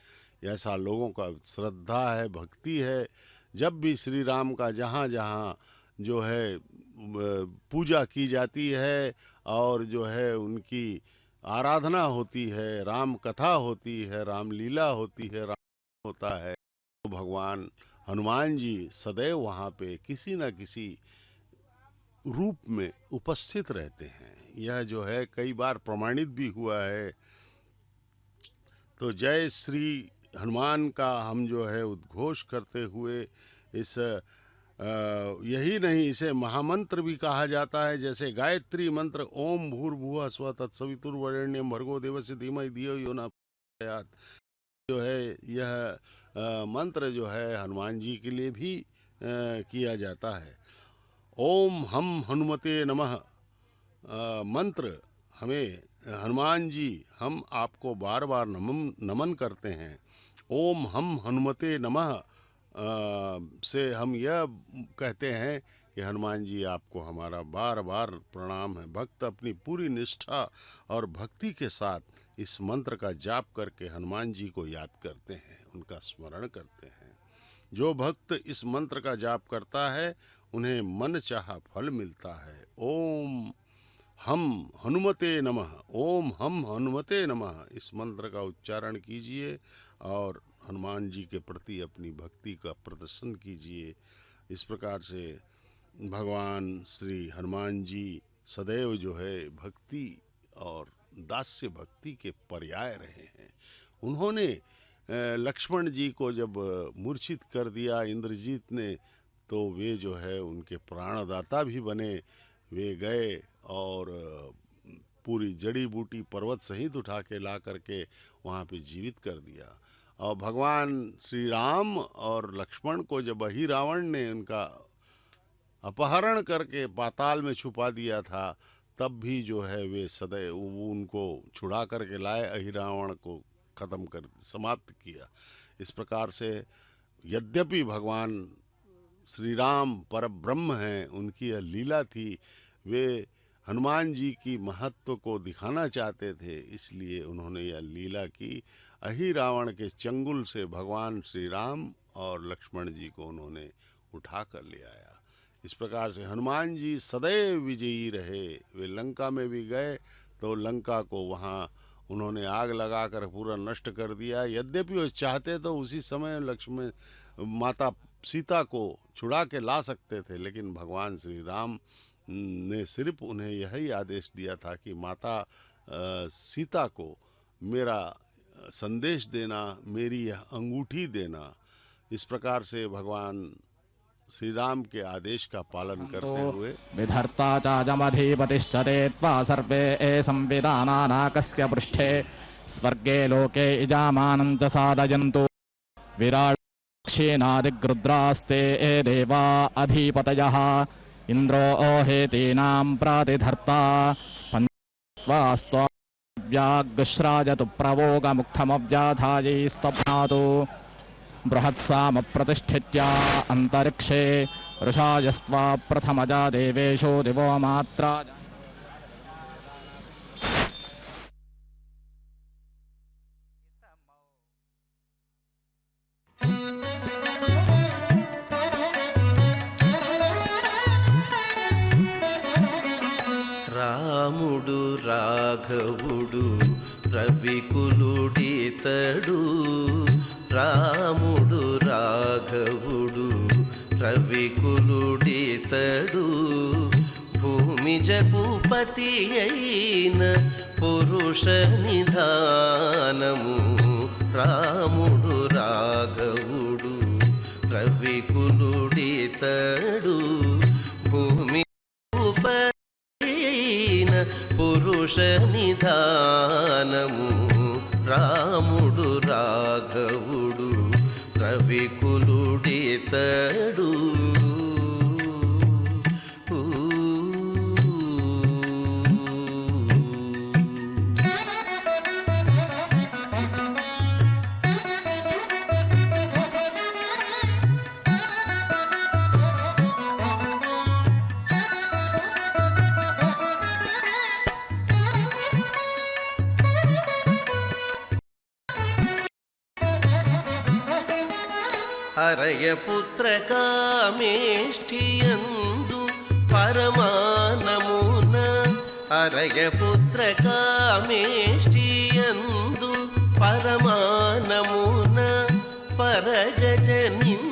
ऐसा लोगों का श्रद्धा है, भक्ति है। जब भी श्री राम का जहाँ जहाँ जो है पूजा की जाती है और जो है उनकी आराधना होती है, राम कथा होती है, रामलीला होती है, राम होता है, तो भगवान हनुमान जी सदैव वहाँ पे किसी न किसी रूप में उपस्थित रहते हैं। यह जो है कई बार प्रमाणित भी हुआ है। तो जय श्री हनुमान का हम जो है उद्घोष करते हुए इस यही नहीं, इसे महामंत्र भी कहा जाता है। जैसे गायत्री मंत्र ओम भूर्भुवः स्वः तत्सवितुर्वरेण्यं भर्गो देवस्य धीमहि धियो यो न प्रचोदयात्, जो है यह मंत्र जो है हनुमान जी के लिए भी किया जाता है। ओम हम हनुमते नमः मंत्र हमें हनुमान जी, हम आपको बार बार नमन करते हैं। ओम हम हनुमते नमः से हम यह कहते हैं कि हनुमान जी आपको हमारा बार बार प्रणाम है। भक्त अपनी पूरी निष्ठा और भक्ति के साथ इस मंत्र का जाप करके हनुमान जी को याद करते हैं, उनका स्मरण करते हैं। जो भक्त इस मंत्र का जाप करता है उन्हें मन चाहा फल मिलता है। ओम हम हनुमते नमः, ओम हम हनुमते नमः, इस मंत्र का उच्चारण कीजिए और हनुमान जी के प्रति अपनी भक्ति का प्रदर्शन कीजिए। इस प्रकार से भगवान श्री हनुमान जी सदैव जो है भक्ति और दास्य भक्ति के पर्याय रहे हैं। उन्होंने लक्ष्मण जी को जब मूर्छित कर दिया इंद्रजीत ने, तो वे जो है उनके प्राणदाता भी बने। वे गए और पूरी जड़ी बूटी पर्वत सहित उठा के ला करके वहाँ पे जीवित कर दिया। और भगवान श्री राम और लक्ष्मण को जब अहिरावण ने उनका अपहरण करके पाताल में छुपा दिया था, तब भी जो है वे सदैव उनको छुड़ा करके लाए, अहिरावण को ख़त्म कर समाप्त किया। इस प्रकार से यद्यपि भगवान श्री राम परब्रह्म हैं, उनकी यह लीला थी, वे हनुमान जी की महत्व को दिखाना चाहते थे, इसलिए उन्होंने यह लीला की। अहिरावण के चंगुल से भगवान श्री राम और लक्ष्मण जी को उन्होंने उठा कर ले आया। इस प्रकार से हनुमान जी सदैव विजयी रहे। वे लंका में भी गए तो लंका को वहाँ उन्होंने आग लगाकर पूरा नष्ट कर दिया। यद्यपि वो चाहते तो उसी समय लक्ष्मण माता सीता को छुड़ा के ला सकते थे, लेकिन भगवान श्री राम ने सिर्फ उन्हें यही आदेश दिया था कि माता सीता को मेरा संदेश देना, मेरी यह अंगूठी देना। इस प्रकार से भगवान श्री राम के आदेश का पालन करते हुए विधर्ता चाजमधिपतिश्चते त्वा सर्वे संविदानानाकस्य पृष्ठे स्वर्गे लोके इजामानन्त सादयन्तु विराट क्षीणादिग्रुद्रास्ते देवा अधिपतयः इन्द्रो हेतीनां प्रातिधर्ता व्याग्श्राजतु प्रवोगमुक्थमव्याधायैस्तभ्नातु बृहत्सामप्रतिष्ठित्या अन्तरिक्षे ऋषायस्त्वा प्रथमजा देवेषु दिवो मात्रा రాముడు రాఘవుడు రవికులుడితడు, రాముడు రాఘవుడు రవికులుడితడు, భూమి జపూపతి అయిన పురుష నిధానము. రాముడు రాఘవుడు రవికులుడితడు, భూమి పురుష నిధానము. రాముడు రాఘవుడు రవికులుడితడు. హరయపుత్ర కామేష్ఠియందు పరమానమున, హరయపుత్ర కామేష్ఠియందు పరమానమున, పరగజనించిన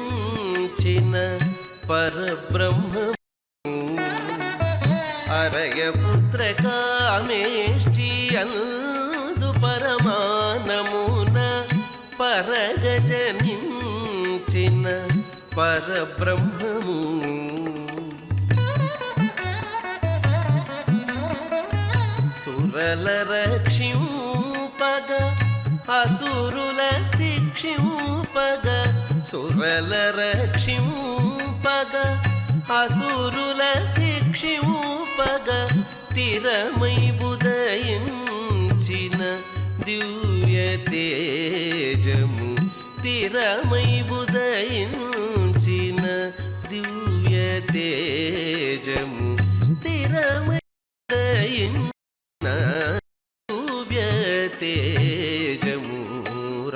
పరబ్రహ్మము. హరయపుత్ర కామేష్ఠియందు పరమానమున, పరగజనించిన పరబ్రహ్మము సురల రక్షింపగ అసురుల శిక్షింపగ సురల రక్షింపగ అసురుల శిక్షింపగ తిరమై ఉదయించిన దివ్య తేజము తిరమై ఉదయించిన దివ్య తేజము తిరమై ఉదయించిన దివ్య తేజము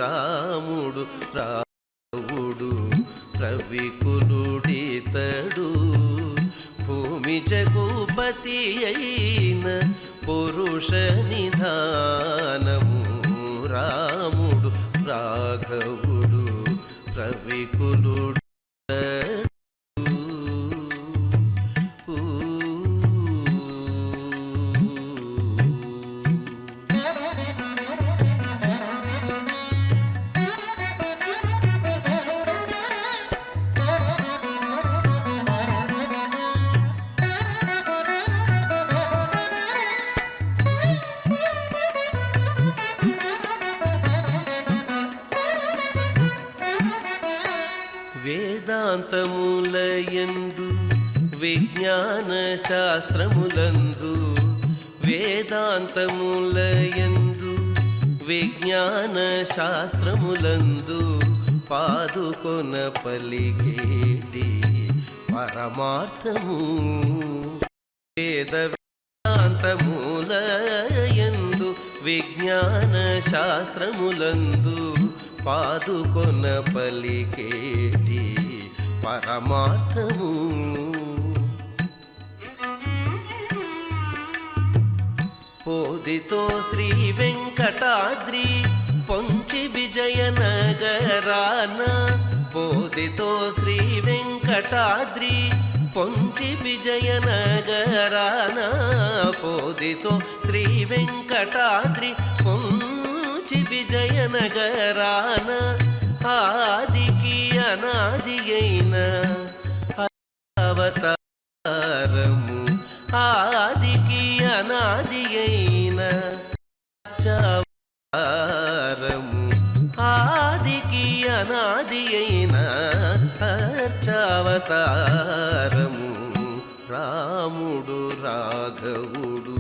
రాముడు రావుడు రవికులుడితడు భూమి జగుపతి అయిన పురుష నిధానము రాముడు రాఘవుడు రవికులుడు వేదాంతములయందు విజ్ఞాన శాస్త్రములందు వేదాంతములయందు విజ్ఞాన శాస్త్రములందు పాదుకొన పలికేటి పరమార్థము వేద వేదాంతములయందు విజ్ఞాన శాస్త్రములందు పాదుకొన పలికేటి పరమార్థము పోదితో శ్రీ వెంకటాద్రి పొంచి విజయనగరాన పోదితో శ్రీ వెంకటాద్రి పొంచి విజయనగరాన పోదితో శ్రీ వెంకటాద్రి పొంచి విజయనగరాన ఆదికి అనాది అయిన అవతారము ఆదికి అనాది అయిన అర్చావతారము ఆదికి అనాది అయిన అర్చావతారము రాముడు రాఘవుడు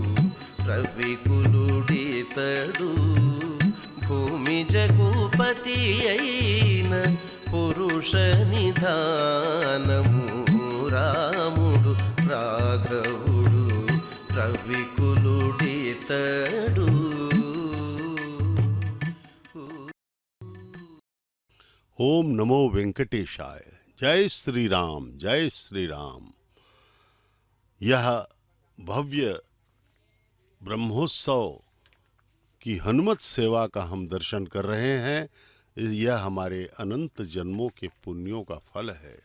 రవికులుడితడు భూమి జగుపతి అయిన పురుష నిధానము రాముడు రాఘవుడు రవికులుడితడు ओम नमो वेंकटेशाय। जय श्री राम, जय श्री राम। यह भव्य ब्रह्मोत्सव की हनुमत सेवा का हम दर्शन कर रहे हैं। यह हमारे अनंत जन्मों के पुण्यों का फल है।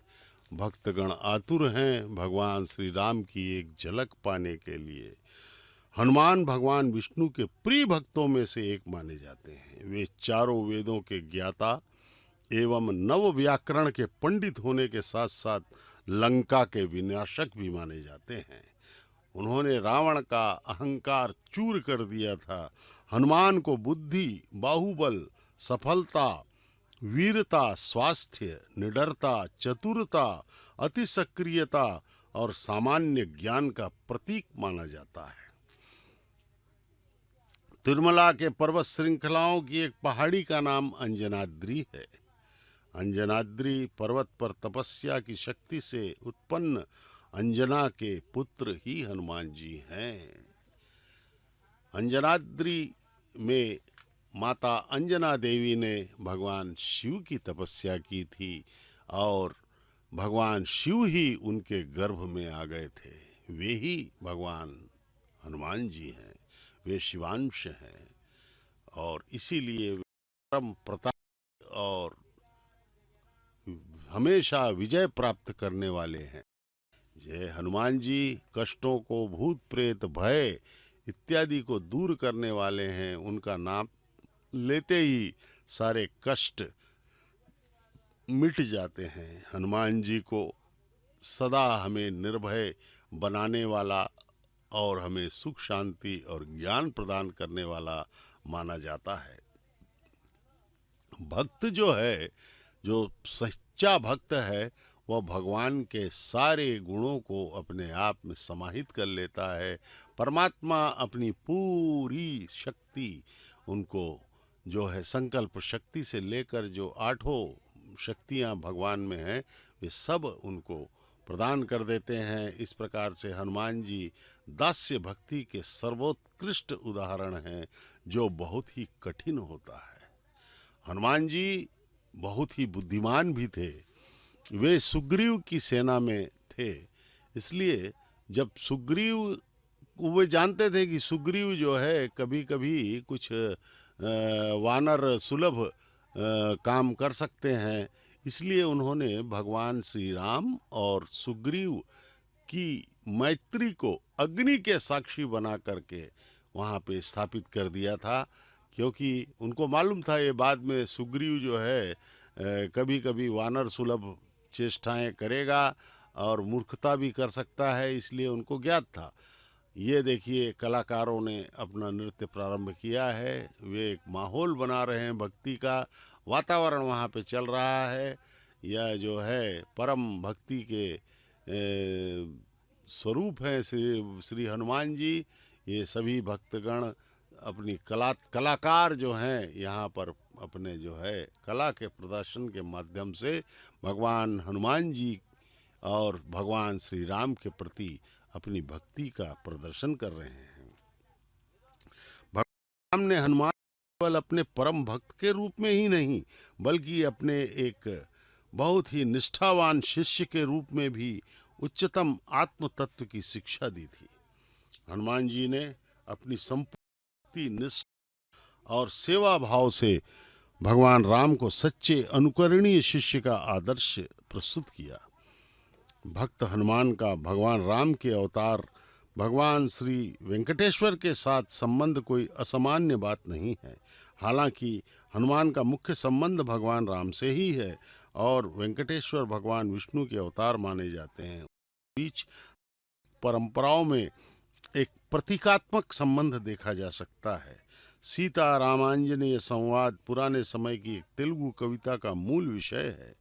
भक्तगण आतुर हैं भगवान श्री राम की एक झलक पाने के लिए। हनुमान भगवान विष्णु के प्रिय भक्तों में से एक माने जाते हैं। वे चारों वेदों के ज्ञाता एवं नव व्याकरण के पंडित होने के साथ साथ लंका के विनाशक भी माने जाते हैं। उन्होंने रावण का अहंकार चूर कर दिया था। हनुमान को बुद्धि, बाहुबल, सफलता, वीरता, स्वास्थ्य, निडरता, चतुरता, अति सक्रियता और सामान्य ज्ञान का प्रतीक माना जाता है। तिरुमला के पर्वत श्रृंखलाओं की एक पहाड़ी का नाम अंजनाद्री है। अंजनाद्री पर्वत पर तपस्या की शक्ति से उत्पन्न अंजना के पुत्र ही हनुमान जी हैं। अंजनाद्री में माता अंजना देवी ने भगवान शिव की तपस्या की थी और भगवान शिव ही उनके गर्भ में आ गए थे। वे ही भगवान हनुमान जी हैं। वे शिवांश हैं और इसीलिए वे परम प्रताप और हमेशा विजय प्राप्त करने वाले हैं। जय हनुमान जी कष्टों को, भूत प्रेत, भय इत्यादि को दूर करने वाले हैं। उनका नाम लेते ही सारे कष्ट मिट जाते हैं। हनुमान जी को सदा हमें निर्भय बनाने वाला और हमें सुख शांति और ज्ञान प्रदान करने वाला माना जाता है। भक्त जो है, जो सच्चा भक्त है, वह भगवान के सारे गुणों को अपने आप में समाहित कर लेता है। परमात्मा अपनी पूरी शक्ति उनको जो है संकल्प शक्ति से लेकर जो आठों शक्तियां भगवान में हैं, वे सब उनको प्रदान कर देते हैं। इस प्रकार से हनुमान जी दास्य भक्ति के सर्वोत्कृष्ट उदाहरण हैं, जो बहुत ही कठिन होता है। हनुमान जी बहुत ही बुद्धिमान भी थे। वे सुग्रीव की सेना में थे, इसलिए जब सुग्रीव, वे जानते थे कि सुग्रीव जो है कभी कभी कुछ वानर सुलभ काम कर सकते हैं, इसलिए उन्होंने भगवान श्री राम और सुग्रीव की मैत्री को अग्नि के साक्षी बना करके वहाँ पे स्थापित कर दिया था, क्योंकि उनको मालूम था ये बाद में सुग्रीव जो है कभी कभी वानर सुलभ चेष्टाएं करेगा और मूर्खता भी कर सकता है, इसलिए उनको ज्ञात था। ये देखिए कलाकारों ने अपना नृत्य प्रारंभ किया है, वे एक माहौल बना रहे हैं, भक्ति का वातावरण वहाँ पे चल रहा है। यह जो है परम भक्ति के स्वरूप हैं श्री हनुमान जी। ये सभी भक्तगण अपनी कलाकार जो हैं यहाँ पर अपने जो है कला के प्रदर्शन के माध्यम से भगवान हनुमान जी और भगवान श्री राम के प्रति अपनी भक्ति का प्रदर्शन कर रहे हैं। भगवान राम ने हनुमान केवल अपने परम भक्त के रूप में ही नहीं, बल्कि अपने एक बहुत ही निष्ठावान शिष्य के रूप में भी उच्चतम आत्म तत्व की शिक्षा दी थी। हनुमान जी ने अपनी संपूर्ण निष्ठा और सेवा भाव से भगवान राम को सच्चे अनुकरणीय शिष्य का आदर्श प्रस्तुत किया। भक्त हनुमान का भगवान राम के अवतार भगवान श्री वेंकटेश्वर के साथ संबंध कोई असामान्य बात नहीं है। हालांकि हनुमान का मुख्य संबंध भगवान राम से ही है और वेंकटेश्वर भगवान विष्णु के अवतार माने जाते हैं। बीच परंपराओं में एक प्रतीकात्मक संबंध देखा जा सकता है। सीता रामांजनेय संवाद पुराने समय की एक तेलुगु कविता का मूल विषय है।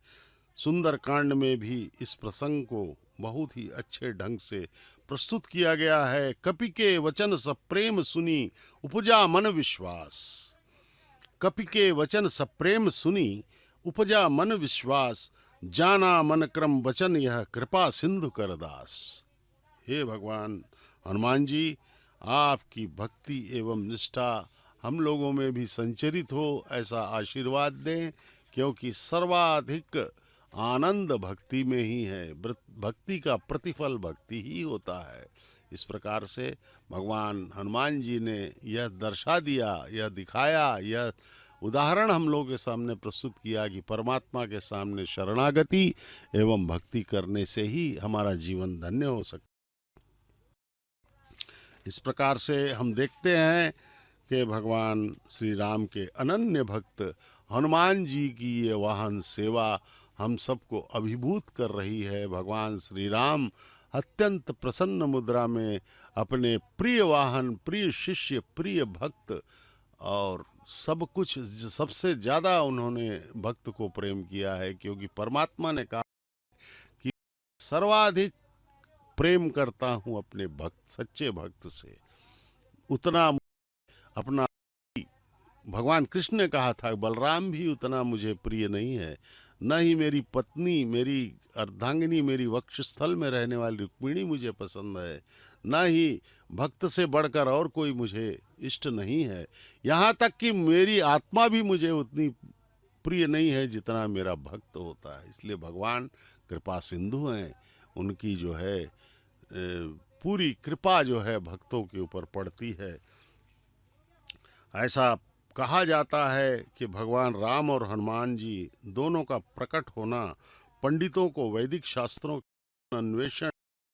सुंदर कांड में भी इस प्रसंग को बहुत ही अच्छे ढंग से प्रस्तुत किया गया है। कपि के वचन सब प्रेम सुनी उपजा मन विश्वास। कपि के वचन सब प्रेम सुनी उपजा मन विश्वास। जाना मन क्रम वचन यह कृपा सिंधु कर दास। हे भगवान हनुमान जी, आपकी भक्ति एवं निष्ठा हम लोगों में भी संचरित हो, ऐसा आशीर्वाद दें, क्योंकि सर्वाधिक आनंद भक्ति में ही है। भक्ति का प्रतिफल भक्ति ही होता है। इस प्रकार से भगवान हनुमान जी ने यह दर्शा दिया, यह दिखाया, यह उदाहरण हम लोगों के सामने प्रस्तुत किया कि परमात्मा के सामने शरणागति एवं भक्ति करने से ही हमारा जीवन धन्य हो सकता है। इस प्रकार से हम देखते हैं कि भगवान श्री राम के अनन्य भक्त हनुमान जी की ये वाहन सेवा हम सबको अभिभूत कर रही है। भगवान श्री राम अत्यंत प्रसन्न मुद्रा में अपने प्रिय वाहन, प्रिय शिष्य, प्रिय भक्त और सब कुछ, सबसे ज़्यादा उन्होंने भक्त को प्रेम किया है, क्योंकि परमात्मा ने कहा कि सर्वाधिक प्रेम करता हूँ अपने भक्त, सच्चे भक्त से। उतना अपना, भगवान कृष्ण ने कहा था, बलराम भी उतना मुझे प्रिय नहीं है, न ही मेरी पत्नी, मेरी अर्धांगिनी, मेरी वक्षस्थल में रहने वाली रुक्मिणी मुझे पसंद है, न ही भक्त से बढ़कर और कोई मुझे इष्ट नहीं है। यहाँ तक कि मेरी आत्मा भी मुझे उतनी प्रिय नहीं है जितना मेरा भक्त होता है। इसलिए भगवान कृपा सिंधु हैं, उनकी जो है पूरी कृपा जो है भक्तों के ऊपर पड़ती है। ऐसा कहा जाता है कि भगवान राम और हनुमान जी दोनों का प्रकट होना पंडितों को वैदिक शास्त्रों के अन्वेषण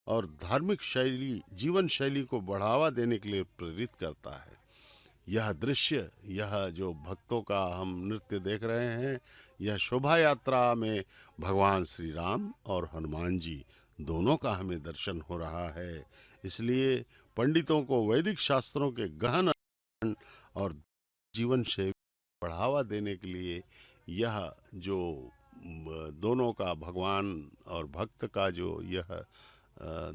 और धार्मिक शैली, जीवन शैली को बढ़ावा देने के लिए प्रेरित करता है। यह दृश्य, यह जो भक्तों का हम नृत्य देख रहे हैं, यह शोभा यात्रा में भगवान श्री राम और हनुमान जी दोनों का हमें दर्शन हो रहा है। इसलिए पंडितों को वैदिक शास्त्रों के गहन अध्ययन और जीवन शैली बढ़ावा देने के लिए यह जो दोनों का भगवान और भक्त का जो यह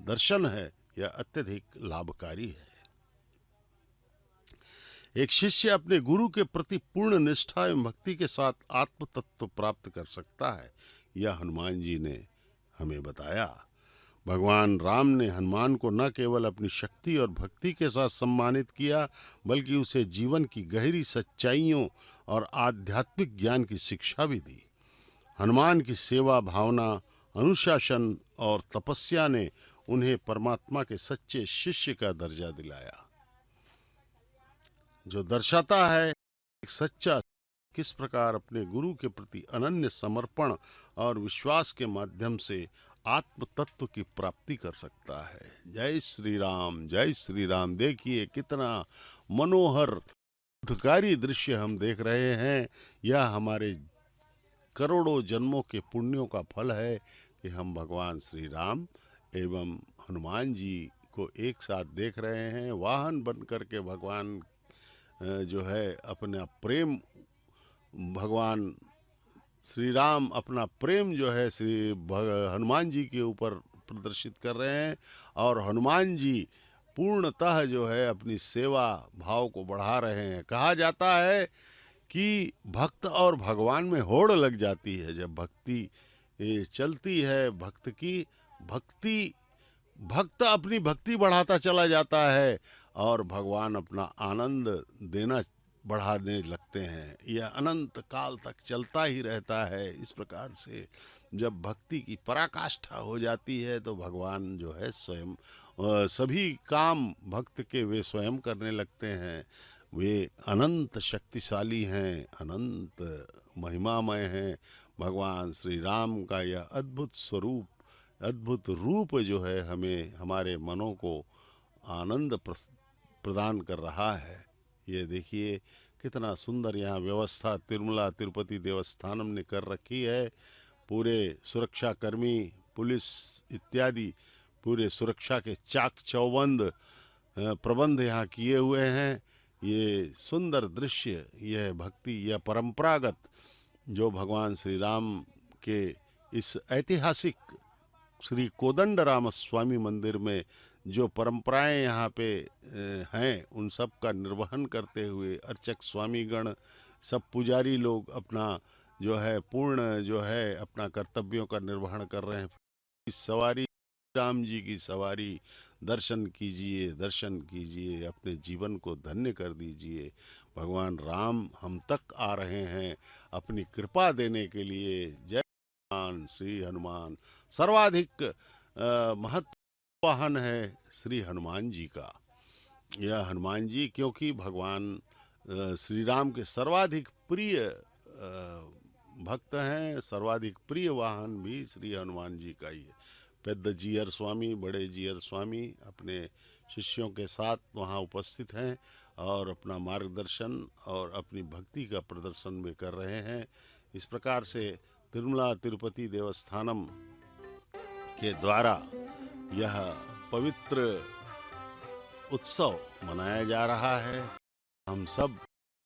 दर्शन है, यह अत्यधिक लाभकारी है। एक शिष्य अपने गुरु के प्रति पूर्ण निष्ठा एवं भक्ति के साथ आत्म तत्व प्राप्त कर सकता है, यह हनुमान जी ने हमें बताया। भगवान राम ने हनुमान को न केवल अपनी शक्ति और भक्ति के साथ सम्मानित किया, बल्कि उसे जीवन की गहरी सच्चाइयों और आध्यात्मिक ज्ञान की शिक्षा भी दी। हनुमान की सेवा भावना, अनुशासन और तपस्या ने उन्हें परमात्मा के सच्चे शिष्य का दर्जा दिलाया, जो दर्शाता है एक सच्चा किस प्रकार अपने गुरु के प्रति अनन्य समर्पण और विश्वास के माध्यम से आत्म तत्व की प्राप्ति कर सकता है। जय श्री राम, जय श्री राम। देखिए कितना मनोहर अद्भुतकारी दृश्य हम देख रहे हैं। यह हमारे करोड़ों जन्मों के पुण्यों का फल है कि हम भगवान श्री राम एवं हनुमान जी को एक साथ देख रहे हैं। वाहन बन करके भगवान जो है अपना प्रेम, भगवान श्री राम अपना प्रेम जो है हनुमान जी के ऊपर प्रदर्शित कर रहे हैं, और हनुमान जी पूर्णतः जो है अपनी सेवा भाव को बढ़ा रहे हैं। कहा जाता है कि भक्त और भगवान में होड़ लग जाती है। जब भक्ति चलती है, भक्त अपनी भक्ति बढ़ाता चला जाता है और भगवान अपना आनंद देना बढ़ाने लगते हैं। यह अनंत काल तक चलता ही रहता है। इस प्रकार से जब भक्ति की पराकाष्ठा हो जाती है तो भगवान जो है स्वयं सभी काम भक्त के वे स्वयं करने लगते हैं। वे अनंत शक्तिशाली हैं, अनंत महिमामय हैं। भगवान श्री राम का यह अद्भुत स्वरूप, अद्भुत रूप जो है हमें हमारे मनों को आनंद प्रदान कर रहा है। ये देखिए कितना सुंदर यहाँ व्यवस्था तिरुमला तिरुपति देवस्थानम ने कर रखी है। पूरे सुरक्षाकर्मी, पुलिस इत्यादि पूरे सुरक्षा के चाक चौबंद प्रबंध यहाँ किए हुए हैं। ये सुंदर दृश्य, यह भक्ति, यह परंपरागत जो भगवान श्री राम के इस ऐतिहासिक श्री कोदंड राम स्वामी मंदिर में जो परंपराएं यहाँ पे हैं, उन सब का निर्वहन करते हुए अर्चक स्वामीगण, सब पुजारी लोग अपना जो है पूर्ण जो है अपना कर्तव्यों का निर्वहन कर रहे हैं। इस सवारी, राम जी की सवारी, दर्शन कीजिए, दर्शन कीजिए, अपने जीवन को धन्य कर दीजिए। भगवान राम हम तक आ रहे हैं अपनी कृपा देने के लिए। जय हनुमान, श्री हनुमान। सर्वाधिक महत्व वाहन है श्री हनुमान जी का। यह हनुमान जी क्योंकि भगवान श्री राम के सर्वाधिक प्रिय भक्त हैं, सर्वाधिक प्रिय वाहन भी श्री हनुमान जी का ही है। पेद्द जीयर स्वामी, बड़े जीयर स्वामी अपने शिष्यों के साथ वहाँ उपस्थित हैं और अपना मार्गदर्शन और अपनी भक्ति का प्रदर्शन भी कर रहे हैं। इस प्रकार से तिरुमला तिरुपति देवस्थानम के द्वारा यह पवित्र उत्सव मनाया जा रहा है। हम सब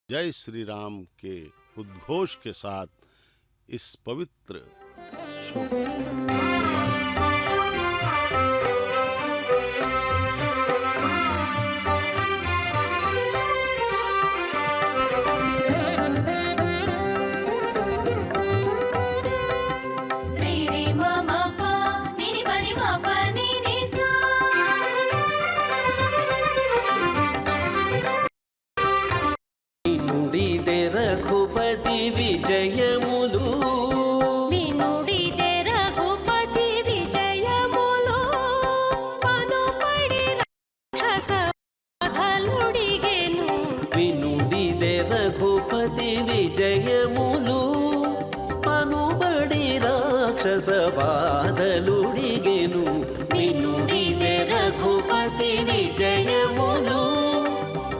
जय श्री राम के उद्घोष के साथ इस पवित्र రఘుపతి విజయములు వినుడిదే రఘుపతి విజయములు పనుపడి రాక్షస బాధలుడిగెను వినుడిదే రఘుపతి విజయములు పనుబడి రాక్షస బాధలుడిగెను వినుడిదే రఘుపతి విజయములు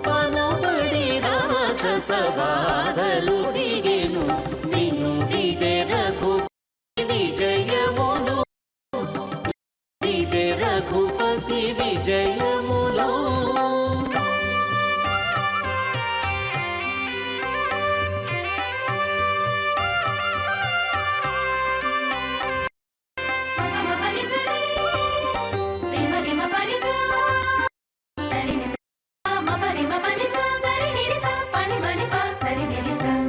పనుబడి ರಾಕ್ಷಸ ಬಾಧಲುಡಿಗೆನು ವಿನುಡಿದೆ ರಘುಪತಿ ವಿಜಯములు ನುಡಿದೆ ರಘುಪತಿ ವಿಜಯములు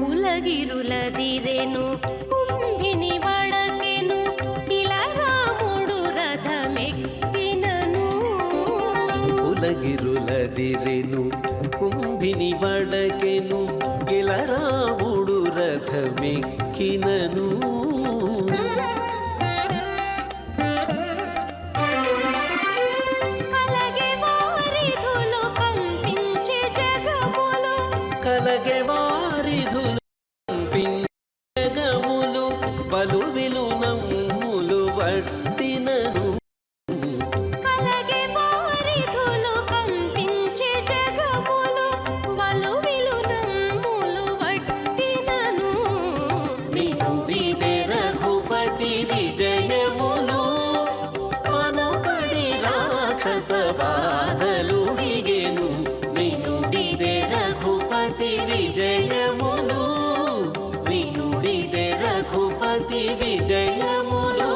ఉలగిరులదిరెను కుంభిని వడకెను ఇలా రాముడు రథమెక్కినను ఉలగిరులదిరెను కుంభిని వడకెను ఇలా రాముడు రథమెక్కినను కలగే వారిధులు కంపించే జగములు కలగే వారిధులు జగములు బలు విలునమ్ములు వట్టినను కలగే వారిధులు కంపించే జగములు బలువిలు నమ్ములు వట్టినను వినుడిదే రఘుపతి విజయములు మనపడి రాక్షస బాధలుడిగెను వినుడిదే రఘుపతి విజయములు వినుడిదే రఘుపతి విజయములు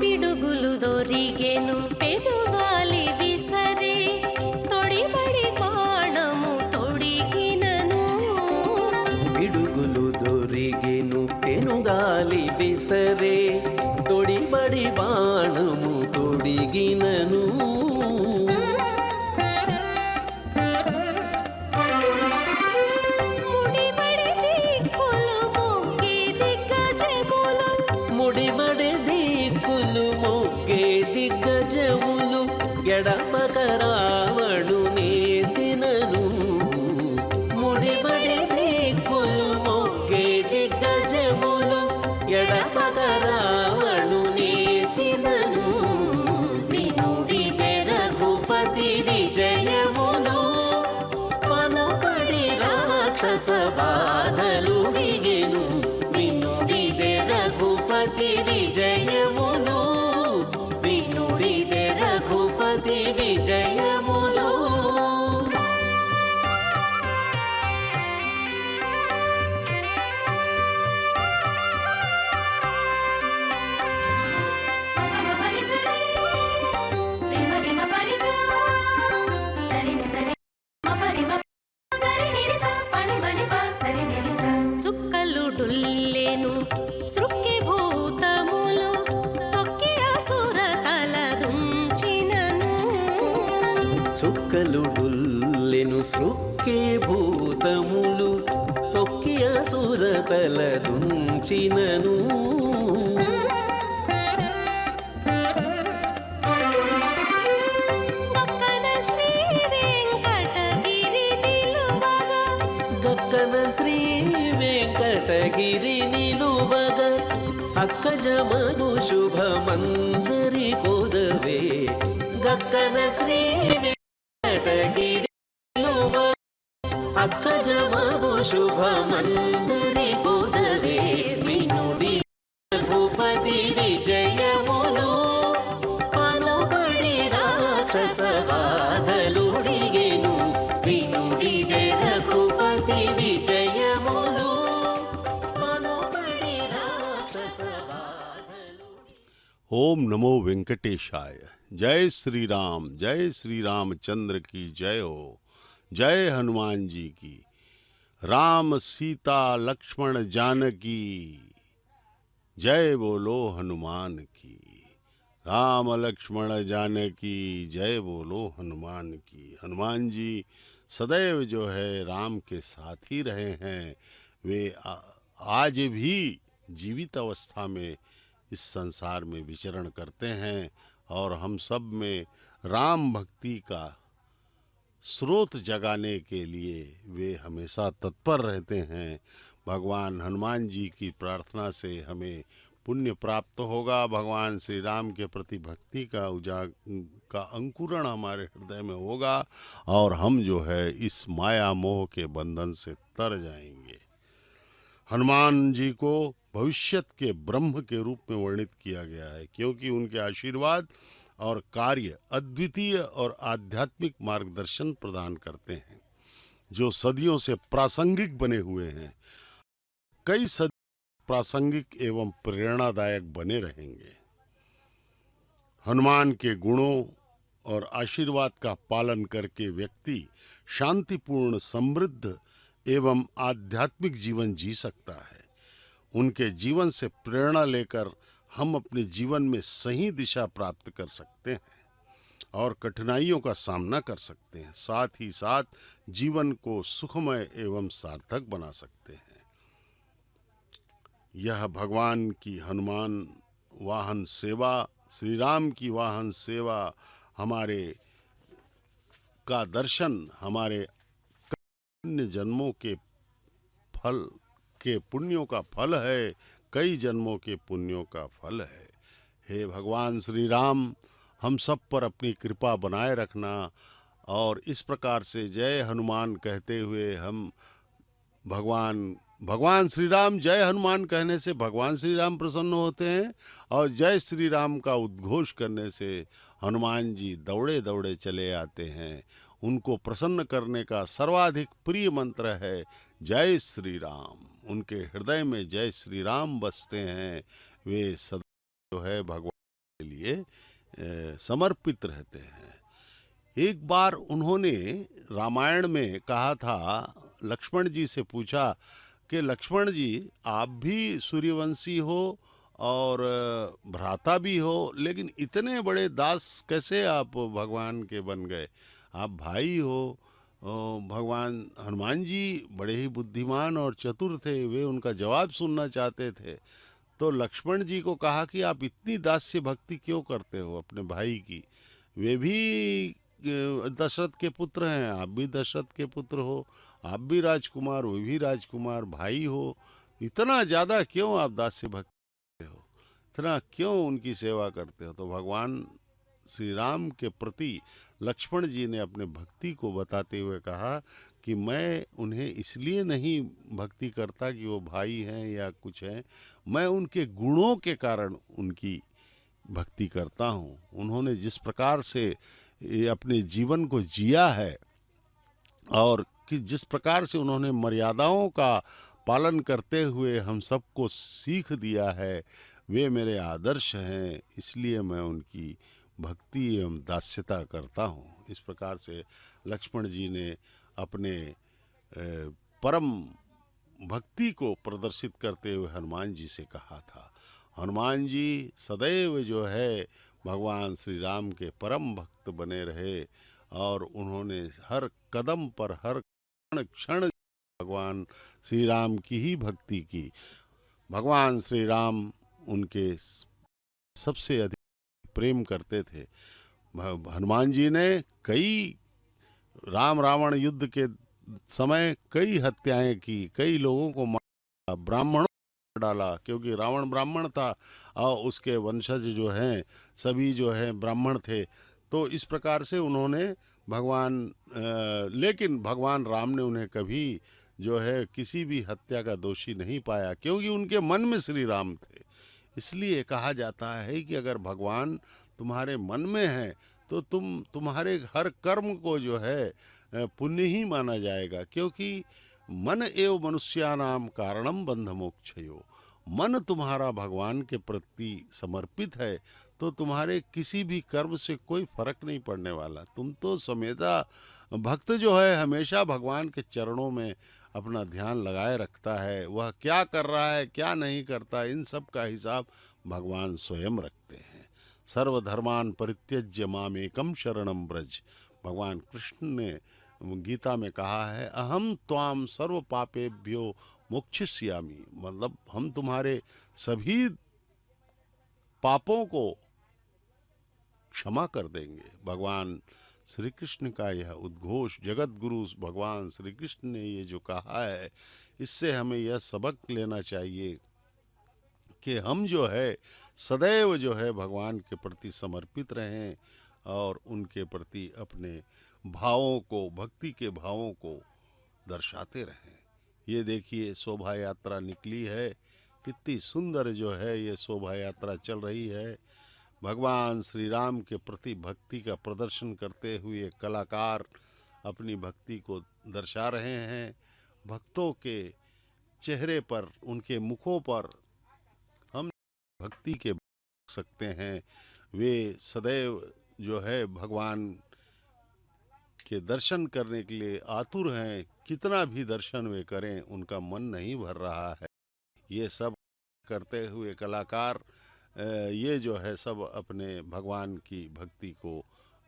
పిడుగులు దొరిగెను పెనుగాలి విసరే తొడిబడి బాణము తొడిగినను పిడుగులు దొరిగెను పెనుగాలి విసరే తొడిబడి బాణము తొడిగినను ముడిబడి దిక్కులు మొక్కే దిగ్గజములు ముడిబడి దిక్కులు మొక్కే దిగ్గజములు ఎడపక రావణు నేసినను ముడిబడి దిక్కులు మొక్కే దిగ్గజములు ఎడపక రావణు నేసినను వినుడిదే రఘుపతి విజయములు మనపడి రాక్షస బాధలుడిగెను వినుడిదే రఘుపతి విజయములు వినుడిదే రఘుపతి విజయములు చుక్కలు డుల్లెను సృక్కి భూతములు తొక్కి అసుర తల దుంచినను చుక్కలు డుల్లెను సృక్కే భూతములు తొక్కి అసుర తల దుంచినను గక్కన శ్రీ వెంకటగిరి నిలువగా గక్కన శ్రీ వెంకటగిరి నిలువగ అక్కజమగు శుభమందరి కొదవే గక్కన శ్రీ వెంకటగిరి నిలువ అక్కజమగు శుభమందరి కొదవే వినుడి రఘుపతి విజయములు పలుబడి రాక్షస బాధలుడిగెను వినుడిదే రఘుపతి విజయములు పలుబడి రాక్షస బాధలుడిగెను ओम नमो वेंकटेशाय। जय श्री रामचंद्र की जय हो। जय हनुमान जी की। राम सीता लक्ष्मण जानकी जय बोलो हनुमान की। राम लक्ष्मण जानकी जय बोलो हनुमान की। हनुमान जी सदैव जो है राम के साथ ही रहे हैं। वे आज भी जीवित अवस्था में इस संसार में विचरण करते हैं और हम सब में राम भक्ति का स्रोत जगाने के लिए वे हमेशा तत्पर रहते हैं। भगवान हनुमान जी की प्रार्थना से हमें पुण्य प्राप्त होगा। भगवान श्री राम के प्रति भक्ति का अंकुरण हमारे हृदय में होगा और हम जो है इस माया मोह के बंधन से तर जाएंगे। हनुमान जी को भविष्यत के ब्रह्म के रूप में वर्णित किया गया है, क्योंकि उनके आशीर्वाद और कार्य अद्वितीय और आध्यात्मिक मार्गदर्शन प्रदान करते हैं, जो सदियों से प्रासंगिक बने हुए हैं। कई सदी प्रासंगिक एवं प्रेरणादायक बने रहेंगे। हनुमान के गुणों और आशीर्वाद का पालन करके व्यक्ति शांतिपूर्ण, समृद्ध एवं आध्यात्मिक जीवन जी सकता है। उनके जीवन से प्रेरणा लेकर हम अपने जीवन में सही दिशा प्राप्त कर सकते हैं और कठिनाइयों का सामना कर सकते हैं, साथ ही साथ जीवन को सुखमय एवं सार्थक बना सकते हैं। यह भगवान की हनुमान वाहन सेवा, श्री राम की वाहन सेवा हमारे का दर्शन हमारे अन्य जन्मों के फल के पुण्यों का फल है, कई जन्मों के पुण्यों का फल है। हे भगवान श्री राम, हम सब पर अपनी कृपा बनाए रखना। और इस प्रकार से जय हनुमान कहते हुए हम भगवान श्री राम, जय हनुमान कहने से भगवान श्री राम प्रसन्न होते हैं और जय श्री राम का उद्घोष करने से हनुमान जी दौड़े दौड़े चले आते हैं। उनको प्रसन्न करने का सर्वाधिक प्रिय मंत्र है जय श्री राम। उनके हृदय में जय श्री राम बसते हैं। वे सदा जो है भगवान के लिए समर्पित रहते हैं। एक बार उन्होंने रामायण में कहा था, लक्ष्मण जी से पूछा कि लक्ष्मण जी, आप भी सूर्यवंशी हो और भ्राता भी हो, लेकिन इतने बड़े दास कैसे आप भगवान के बन गए? आप भाई हो। भगवान हनुमान जी बड़े ही बुद्धिमान और चतुर थे, वे उनका जवाब सुनना चाहते थे। तो लक्ष्मण जी को कहा कि आप इतनी दास्य भक्ति क्यों करते हो अपने भाई की? वे भी दशरथ के पुत्र हैं, आप भी दशरथ के पुत्र हो, आप भी राजकुमार, वे भी राजकुमार, भाई हो। इतना ज़्यादा क्यों आप दास्य भक्ति करते हो? इतना क्यों उनकी सेवा करते हो? तो भगवान श्री राम के प्रति लक्ष्मण जी ने अपने भक्ति को बताते हुए कहा कि मैं उन्हें इसलिए नहीं भक्ति करता कि वो भाई हैं या कुछ हैं, मैं उनके गुणों के कारण उनकी भक्ति करता हूँ। उन्होंने जिस प्रकार से अपने जीवन को जिया है और कि जिस प्रकार से उन्होंने मर्यादाओं का पालन करते हुए हम सबको सीख दिया है, वे मेरे आदर्श हैं, इसलिए मैं उनकी भक्ति एवं दास्यता करता हूँ। इस प्रकार से लक्ष्मण जी ने अपने परम भक्ति को प्रदर्शित करते हुए हनुमान जी से कहा था। हनुमान जी सदैव जो है भगवान श्री राम के परम भक्त बने रहे और उन्होंने हर कदम पर, हर क्षण भगवान श्री राम की ही भक्ति की। भगवान श्री राम उनके सबसे अधिक प्रेम करते थे। हनुमान जी ने कई राम रावण युद्ध के समय कई हत्याएं की, कई लोगों को मारा, ब्राह्मणों को डाला, क्योंकि रावण ब्राह्मण था और उसके वंशज जो हैं सभी जो हैं ब्राह्मण थे। तो इस प्रकार से उन्होंने लेकिन भगवान राम ने उन्हें कभी जो है किसी भी हत्या का दोषी नहीं पाया, क्योंकि उनके मन में श्री राम थे। इसलिए कहा जाता है कि अगर भगवान तुम्हारे मन में है तो तुम्हारे हर कर्म को जो है पुण्य ही माना जाएगा, क्योंकि मन एव मनुष्यानाम कारणम बंध मोक्षयो। मन तुम्हारा भगवान के प्रति समर्पित है तो तुम्हारे किसी भी कर्म से कोई फर्क नहीं पड़ने वाला। तुम तो समेधा भक्त जो है हमेशा भगवान के चरणों में अपना ध्यान लगाए रखता है। वह क्या कर रहा है, क्या नहीं करता, इन सब का हिसाब भगवान स्वयं रखते हैं। सर्वधर्मान परित्यज्य मामेकम शरणम ब्रज। भगवान कृष्ण ने गीता में कहा है, अहम त्वाम सर्व पापेभ्यो मोक्षयिष्यामि। मतलब हम तुम्हारे सभी पापों को क्षमा कर देंगे। भगवान श्री कृष्ण का यह उद्घोष, जगत गुरु भगवान श्री कृष्ण ने ये जो कहा है, इससे हमें यह सबक लेना चाहिए कि हम जो है सदैव जो है भगवान के प्रति समर्पित रहें और उनके प्रति अपने भावों को, भक्ति के भावों को दर्शाते रहें। ये देखिए शोभा यात्रा निकली है, कितनी सुंदर जो है ये शोभा यात्रा चल रही है। भगवान श्री राम के प्रति भक्ति का प्रदर्शन करते हुए कलाकार अपनी भक्ति को दर्शा रहे हैं। भक्तों के चेहरे पर, उनके मुखों पर हम भक्ति के सकते हैं। वे सदैव जो है भगवान के दर्शन करने के लिए आतुर हैं। कितना भी दर्शन वे करें उनका मन नहीं भर रहा है। ये सब करते हुए कलाकार ये जो है सब अपने भगवान की भक्ति को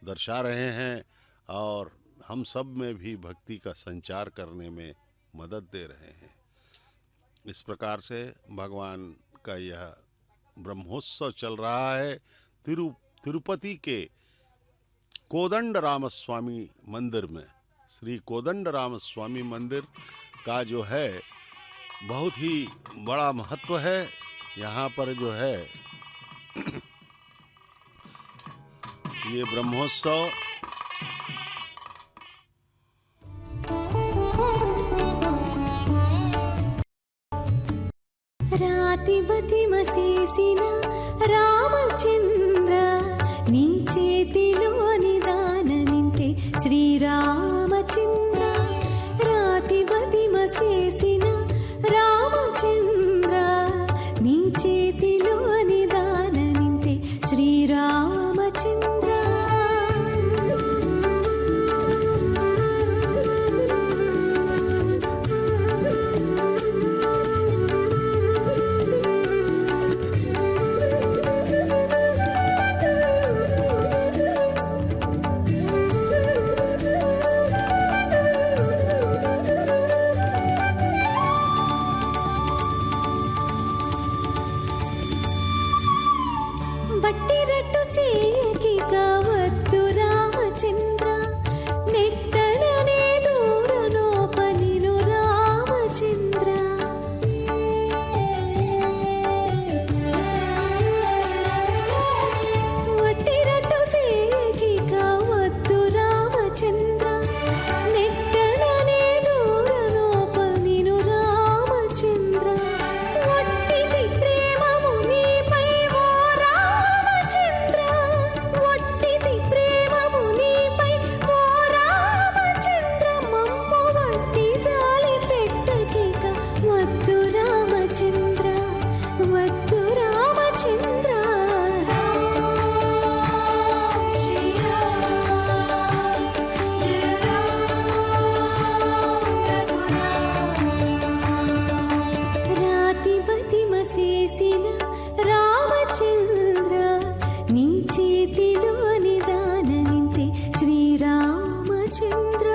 दर्शा रहे हैं और हम सब में भी भक्ति का संचार करने में मदद दे रहे हैं। इस प्रकार से भगवान का यह ब्रह्मोत्सव चल रहा है। तिरुपति के कोदंड रामस्वामी मंदिर में, श्री कोदंड रामस्वामी मंदिर का जो है बहुत ही बड़ा महत्व है। यहाँ पर जो है ये ब्रह्मोत्सव రాతి బతిమసేసిన రామచంద్ర నీ చేతిలో నిదాన నింతే శ్రీరామచంద్ర రాతి బతిమసేసిన రామచంద్ర నీ చేతిలో నిదాన నింతే శ్రీరామచంద్ర బట్టిరట్టు సేకి కావద్దు రామచంద్ర నెట్టననే దూరనోపనిను రామచంద్ర వట్టిరట్టు సేకి కావద్దు రామచంద్ర నెట్టననే దూరనోపనిను రామచంద్ర వట్టిది ప్రేమము నీపై ఓ రామచంద్ర వట్టిది ప్రేమము నీపై ఓ రామచంద్ర మమ్ము వట్టి జాలి పెట్టకిక వద్దు రామచంద్ర వద్దు రామచంద్ర రాతి బతిమసేసిన రామచంద్ర నీ చేతిలో నిదాన నింతే శ్రీరామచంద్ర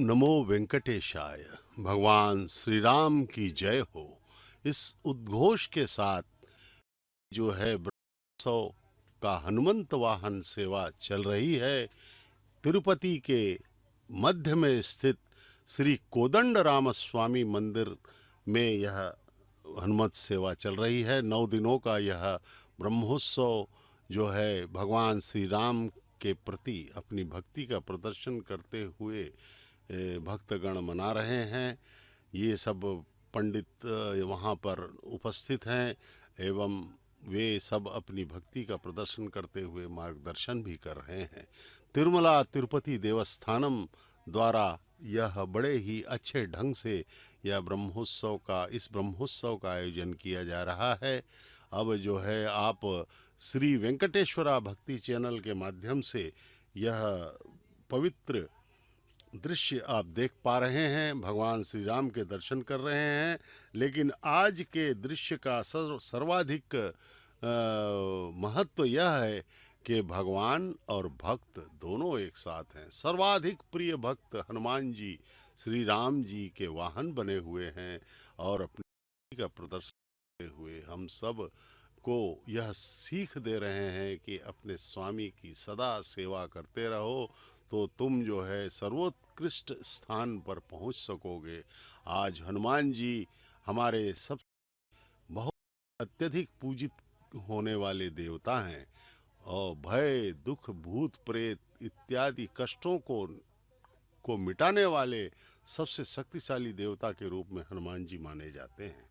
नमो वेंकटेशाय, भगवान श्री राम की जय हो। इस उद्घोष के साथ जो है ब्रह्मोत्सव का हनुमंत वाहन सेवा चल रही है। तिरुपति के मध्य में स्थित श्री कोदंड रामस्वामी मंदिर में यह हनुमत सेवा चल रही है। 9 दिनों का यह ब्रह्मोत्सव जो है भगवान श्री राम के प्रति अपनी भक्ति का प्रदर्शन करते हुए भक्तगण मना रहे हैं। ये सब पंडित वहाँ पर उपस्थित हैं एवं वे सब अपनी भक्ति का प्रदर्शन करते हुए मार्गदर्शन भी कर रहे हैं। तिरुमला तिरुपति देवस्थानम द्वारा यह बड़े ही अच्छे ढंग से इस ब्रह्मोत्सव का आयोजन किया जा रहा है। अब जो है आप श्री वेंकटेश्वरा भक्ति चैनल के माध्यम से यह पवित्र दृश्य आप देख पा रहे हैं। भगवान श्री राम के दर्शन कर रहे हैं। लेकिन आज के दृश्य का सर्वाधिक महत्व यह है कि भगवान और भक्त दोनों एक साथ हैं। सर्वाधिक प्रिय भक्त हनुमान जी श्री राम जी के वाहन बने हुए हैं और अपनी का प्रदर्शन करते हुए हम सब को यह सीख दे रहे हैं कि अपने स्वामी की सदा सेवा करते रहो तो तुम जो है सर्वोत्कृष्ट स्थान पर पहुंच सकोगे। आज हनुमान जी हमारे सब बहुत अत्यधिक पूजित होने वाले देवता हैं और भय दुख भूत प्रेत इत्यादि कष्टों को मिटाने वाले सबसे शक्तिशाली देवता के रूप में हनुमान जी माने जाते हैं।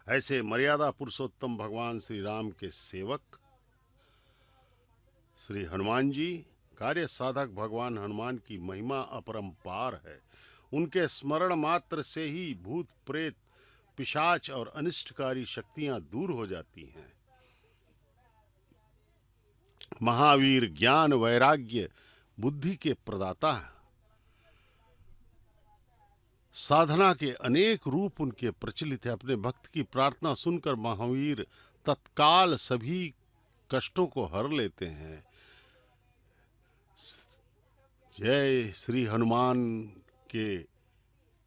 ऐसे मर्यादा पुरुषोत्तम भगवान श्री राम के सेवक श्री हनुमान जी, कार्य साधक भगवान हनुमान की महिमा अपरंपार है। उनके स्मरण मात्र से ही भूत प्रेत पिशाच और अनिष्टकारी शक्तियां दूर हो जाती हैं। महावीर ज्ञान वैराग्य बुद्धि के प्रदाता हैं। साधना के अनेक रूप उनके प्रचलित है। अपने भक्त की प्रार्थना सुनकर महावीर तत्काल सभी कष्टों को हर लेते हैं। जय श्री हनुमान के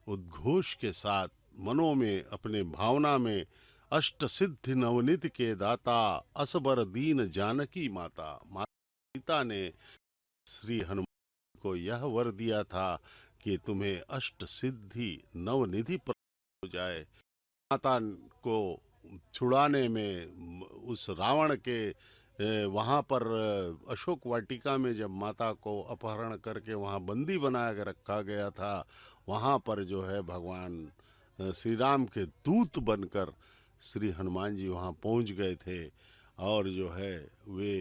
उद्घोष के साथ मनों में अपने भावना में अष्ट सिद्धि नवनिधि के दाता असबर दीन जानकी माता सीता ने श्री हनुमान को यह वर दिया था कि तुम्हें अष्ट सिद्धि नवनिधि प्राप्त हो जाए। माता को छुड़ाने में उस रावण के वहाँ पर अशोक वाटिका में जब माता को अपहरण करके वहाँ बंदी बना के रखा गया था, वहाँ पर जो है भगवान श्री राम के दूत बनकर श्री हनुमान जी वहाँ पहुँच गए थे और जो है वे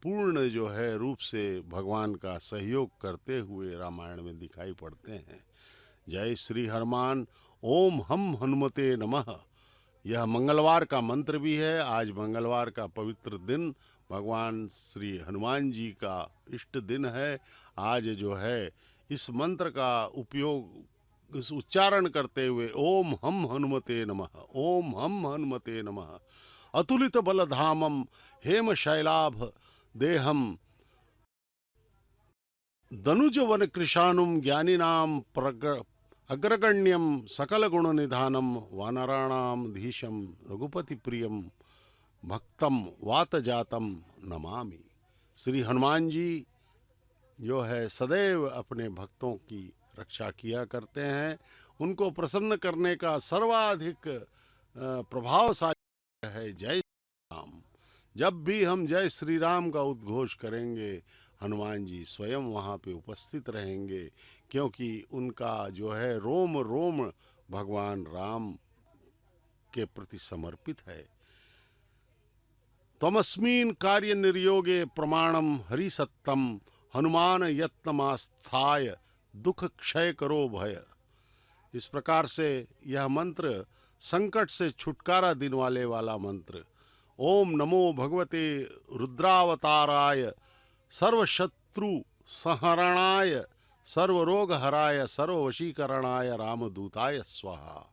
पूर्ण जो है रूप से भगवान का सहयोग करते हुए रामायण में दिखाई पड़ते हैं। जय श्री हनुमान। ओम हम हनुमते नमः। यह मंगलवार का मंत्र भी है। आज मंगलवार का पवित्र दिन भगवान श्री हनुमान जी का इष्ट दिन है। आज जो है इस मंत्र का उपयोग इस उच्चारण करते हुए ओम हम हनुमते नमः, ओम हम हनुमते नमः। अतुलित बलधामम हेम शैलाभ देहम दनुजवन कृशानुम ज्ञानिनाम अग्रगण्यम सकल गुण निधानम वानराणाम धीशम रघुपति प्रियम भक्तम वात जातम नमामि। श्री हनुमान जी जो है सदैव अपने भक्तों की रक्षा किया करते हैं। उनको प्रसन्न करने का सर्वाधिक प्रभावशाली है जय श्री राम। जब भी हम जय श्री राम का उद्घोष करेंगे हनुमान जी स्वयं वहाँ पे उपस्थित रहेंगे, क्योंकि उनका जो है रोम रोम भगवान राम के प्रति समर्पित है। तमस्मीन कार्य निर्योगे प्रमाणम हरिसत्तम हनुमान यत्नमास्थाय दुख क्षय करो भय। इस प्रकार से यह मंत्र संकट से छुटकारा दिन वाला मंत्र। ओम नमो भगवते रुद्रावताराय सर्वशत्रु संहरणाय सर्वरोग हराय सर्ववशीकरणाय रामदूताय स्वाहा।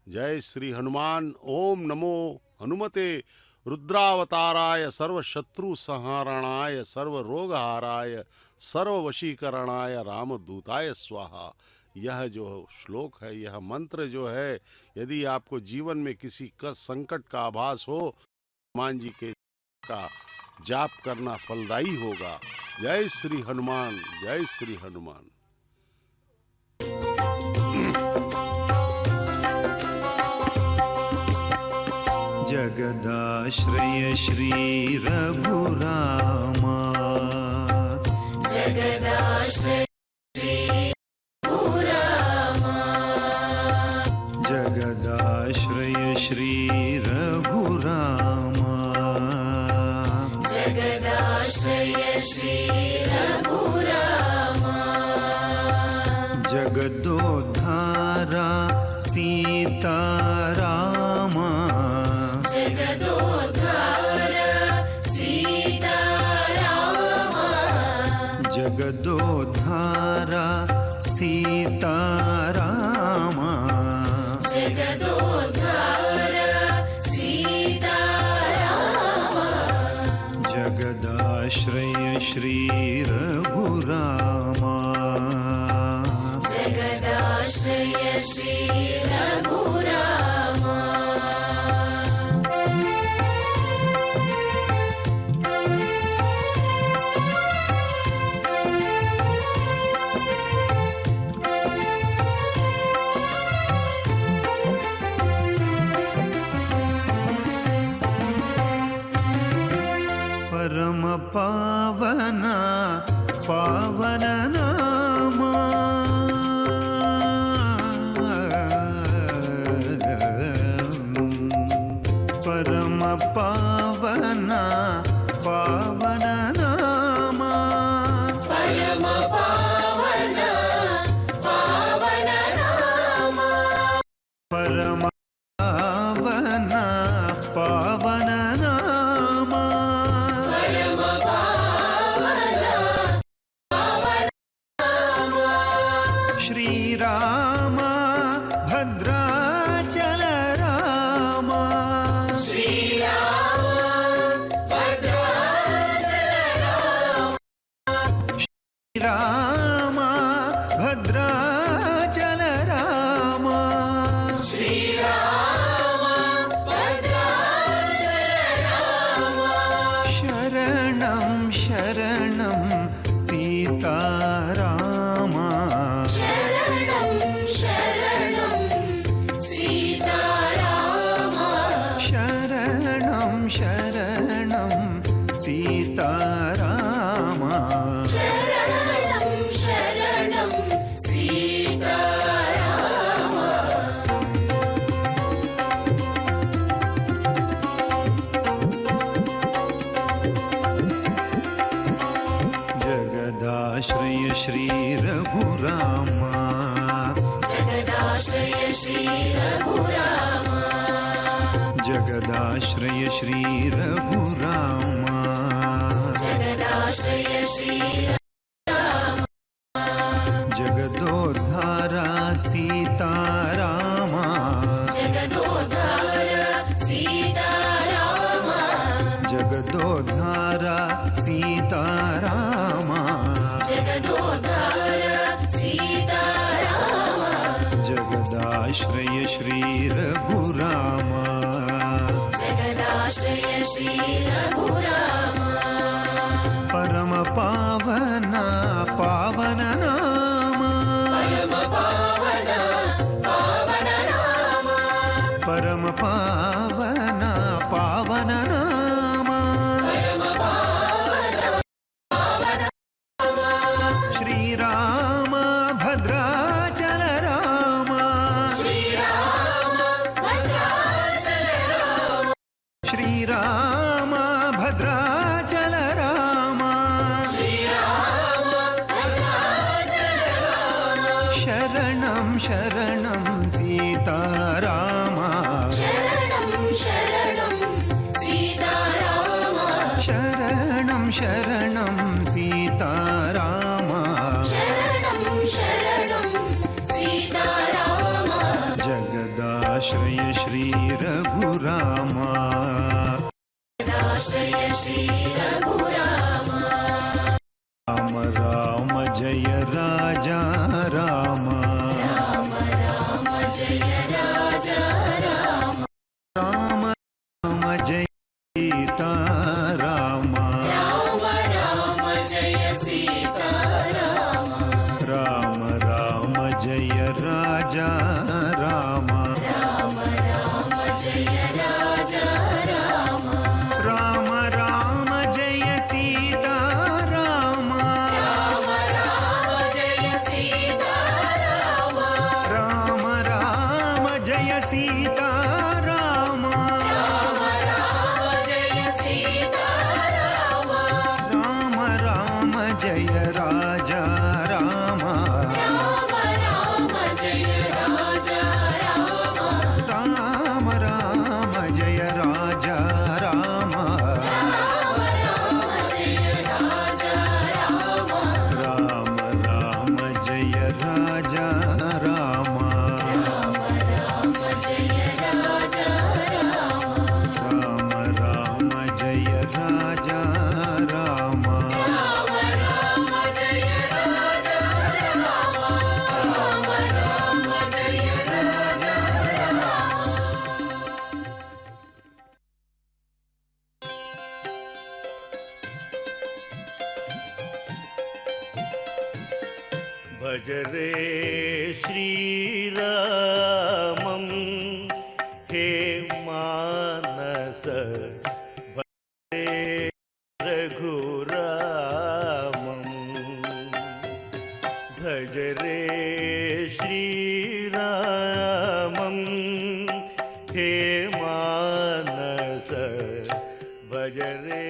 जय श्री हनुमान। ओम नमो हनुमते रुद्रावताराय सर्वशत्रु संहरणाय सर्वरोगहाराय सर्ववशीकरणाय रामदूताय स्वाहा। यह जो श्लोक है, यह मंत्र जो है, यदि आपको जीवन में किसी संकट का आभास हो, हनुमान जी के का जाप करना फलदायी होगा। जय श्री हनुमान, जय श्री हनुमान। जगदाश्रय श्री रघुरामा, जगदाश्रय जगदाश्रय श्री रघुरामा, जगदाश्रय श्री रघुरामा, जगदोद्धारा सीतारामा, जगदोद्धार सीतारामा, जगदोद्धारा सीतारामा, जगदोद्धार सीतारामा, जगदाश्रय श्री रघुरामा, जगदाश्रय श्री रघुरामा। परम पावना पावन नामा, परम पावना पावन नामा, परम पावन पावन नामा, परम पावना पावन नामा, परम पावन पावन नामा, श्री राम भद्राचल रामा, श्री राम भद्राचल राम, राम भद्राचल रामा, श्री राम भद्राचल राम, शरणं शरणं सीतारामा, शरणं शरणं सीतारामा, शरणं शरणं सीतारामा, शरणं शरणं सीतारामा, जगदाश्रय श्री रघुरामा, जगदाश्रय श्री रघुरामा, जगदाश्रय श्री रघुरामा, जगदाश्रय श्री जगदोद्धारा सीतारामा, जगदोद्धार सीतारामा, जगदोद्धारा सीतारामा, जगदोद्धार सीतारामा, जगदाश्रय श्री रघुरामा, जगदाश्रय श्री रघुरामा, परम पावना पावन नामा, परम पावन पावन नामा, परम पावना पावन नामा, परम पावन पावन नामा, श्री राम भद्राचल रामा, श्री राम भद्राचल राम, श्री राम भद्राचल रामा, श्री राम भद्राचल राम, शरणं शरणं सीतारामा, शरणं शरणं सीतारामा, शरणं शरणं सीतारामा, शरणं शरणं सीतारामा, जगदाश्रय श्री रघुरामा, जगदाश्रय श्री रघुरामा, राम राम भज रे श्रीरामं हे मानस भज रे रघुरामं भज रे श्रीरामं हे मानस भज रे